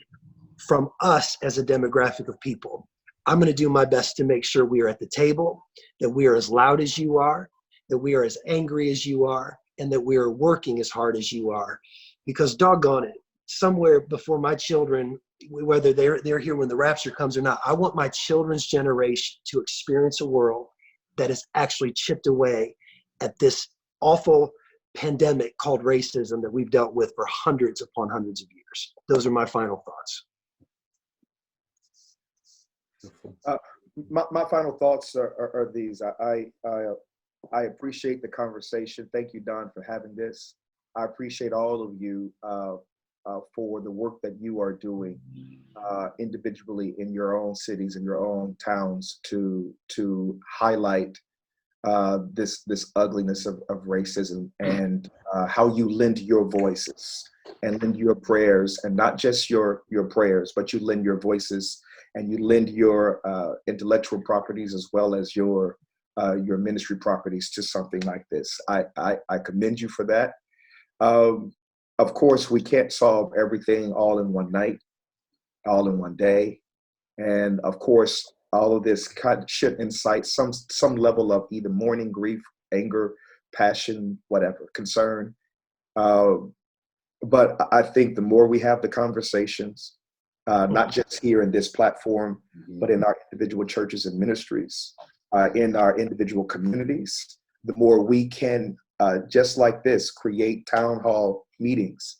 from us as a demographic of people, I'm going to do my best to make sure we are at the table, that we are as loud as you are, that we are as angry as you are, and that we are working as hard as you are. Because doggone it, somewhere before my children, whether they're here when the rapture comes or not, I want my children's generation to experience a world that has actually chipped away at this awful pandemic called racism that we've dealt with for hundreds upon hundreds of years. Those are my final thoughts. My final thoughts are these. I appreciate the conversation. Thank you, Don, for having this. I appreciate all of you for the work that you are doing individually in your own cities and your own towns to highlight this ugliness of racism, and how you lend your voices and lend your prayers, and not just your prayers, but you lend your voices and you lend your intellectual properties as well as your ministry properties to something like this. I commend you for that. Of course, we can't solve everything all in one night, all in one day. And of course, all of this should incite some level of either mourning, grief, anger, passion, whatever, concern. But I think the more we have the conversations, not just here in this platform, but in our individual churches and ministries, in our individual communities, the more we can, just like this, create town hall meetings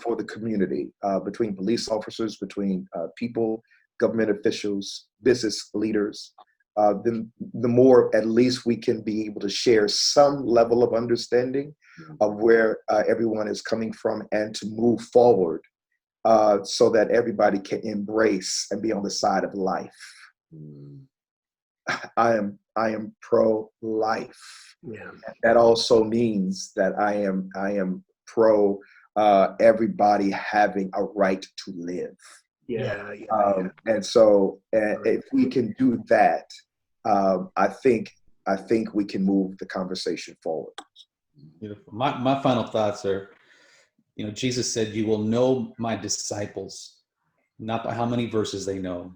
for the community, between police officers, between people, government officials, business leaders, then the more at least we can be able to share some level of understanding of where everyone is coming from, and to move forward so that everybody can embrace and be on the side of life. I am pro-life. Yeah. That also means that I am pro everybody having a right to live. And so if we can do that, I think we can move the conversation forward. Beautiful. My final thoughts are, Jesus said, "You will know my disciples, not by how many verses they know,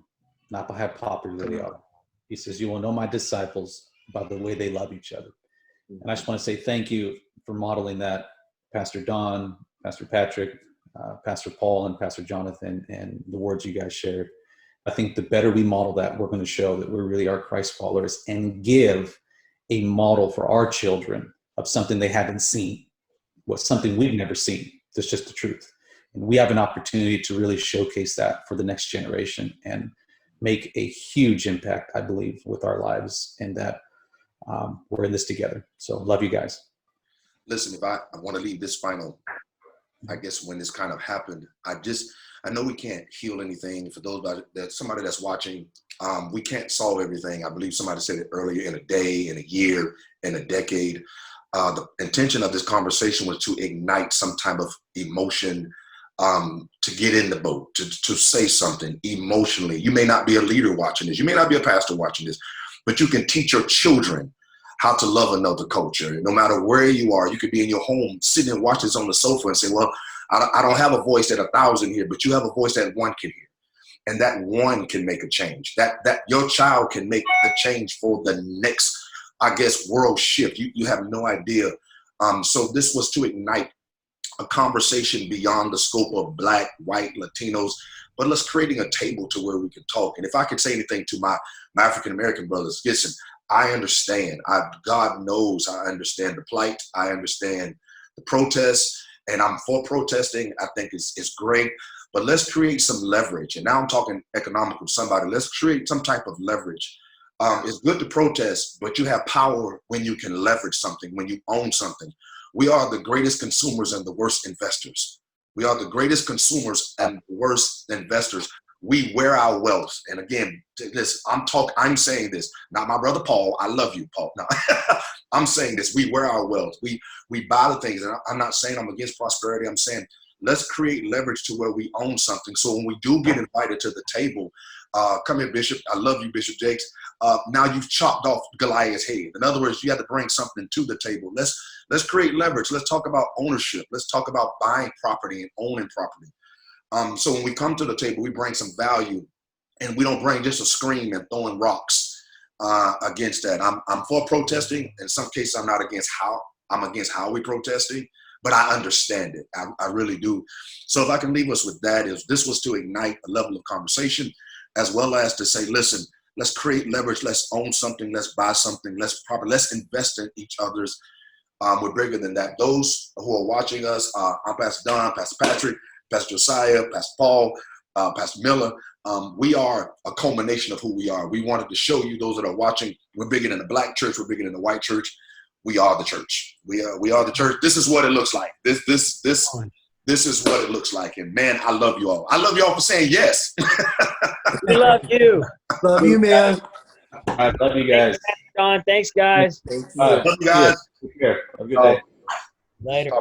not by how popular they are." He says, "You will know my disciples by the way they love each other." And I just want to say thank you for modeling that, Pastor Don, Pastor Patrick, Pastor Paul, and Pastor Jonathan, and the words you guys shared. I think the better we model that, we're going to show that we really are Christ followers, and give a model for our children of something they haven't seen, something we've never seen. That's just the truth. And we have an opportunity to really showcase that for the next generation and make a huge impact, I believe, with our lives, and that we're in this together. So love you guys. listen, if I want to leave this final, I guess when this kind of happened, I know we can't heal anything. For those that somebody that's watching, we can't solve everything. I believe somebody said it earlier, in a day, in a year, in a decade. The intention of this conversation was to ignite some type of emotion, to get in the boat, to say something emotionally. You may not be a leader watching this. You may not be a pastor watching this, but you can teach your children how to love another culture. No matter where you are, you could be in your home, sitting and watch this on the sofa and say, well, I don't have a voice that 1,000 hear, but you have a voice that one can hear. And that one can make a change. That your child can make the change for the next, I guess, world shift. You have no idea. So this was to ignite a conversation beyond the scope of Black, white, Latinos, but let's creating a table to where we can talk. And if I could say anything to my African-American brothers, listen, I understand. God knows I understand the plight. I understand the protests, and I'm for protesting. I think it's great, but let's create some leverage. And now I'm talking economic with somebody. Let's create some type of leverage. It's good to protest, but you have power when you can leverage something, when you own something. We are the greatest consumers and the worst investors. We are the greatest consumers and the worst investors. We wear our wealth. And again, listen, I'm saying this, not my brother Paul. I love you, Paul. No, I'm saying this. We wear our wealth. We buy the things. And I'm not saying I'm against prosperity. I'm saying let's create leverage to where we own something. So when we do get invited to the table, come here, Bishop. I love you, Bishop Jakes. Now you've chopped off Goliath's head. In other words, you have to bring something to the table. Let's create leverage. Let's talk about ownership. Let's talk about buying property and owning property. So when we come to the table, we bring some value, and we don't bring just a scream and throwing rocks against that. I'm for protesting. In some cases, I'm not against how we're protesting, but I understand it. I really do. So if I can leave us with that, is this was to ignite a level of conversation, as well as to say, listen, let's create leverage. Let's own something. Let's buy something. Let's invest in each other's. We're bigger than that. Those who are watching us, I'm Pastor Don, Pastor Patrick, Pastor Josiah, Pastor Paul, Pastor Miller. We are a culmination of who we are. We wanted to show you, those that are watching, we're bigger than the Black church. We're bigger than the white church. We are the church. We are the church. This is what it looks like. This is what it looks like. And man, I love you all. I love you all for saying yes. We love you. Love you, man. All right, love you guys. Thanks, John. Thanks, guys. Thank you. Love you guys. Take care. Have a good day. Later.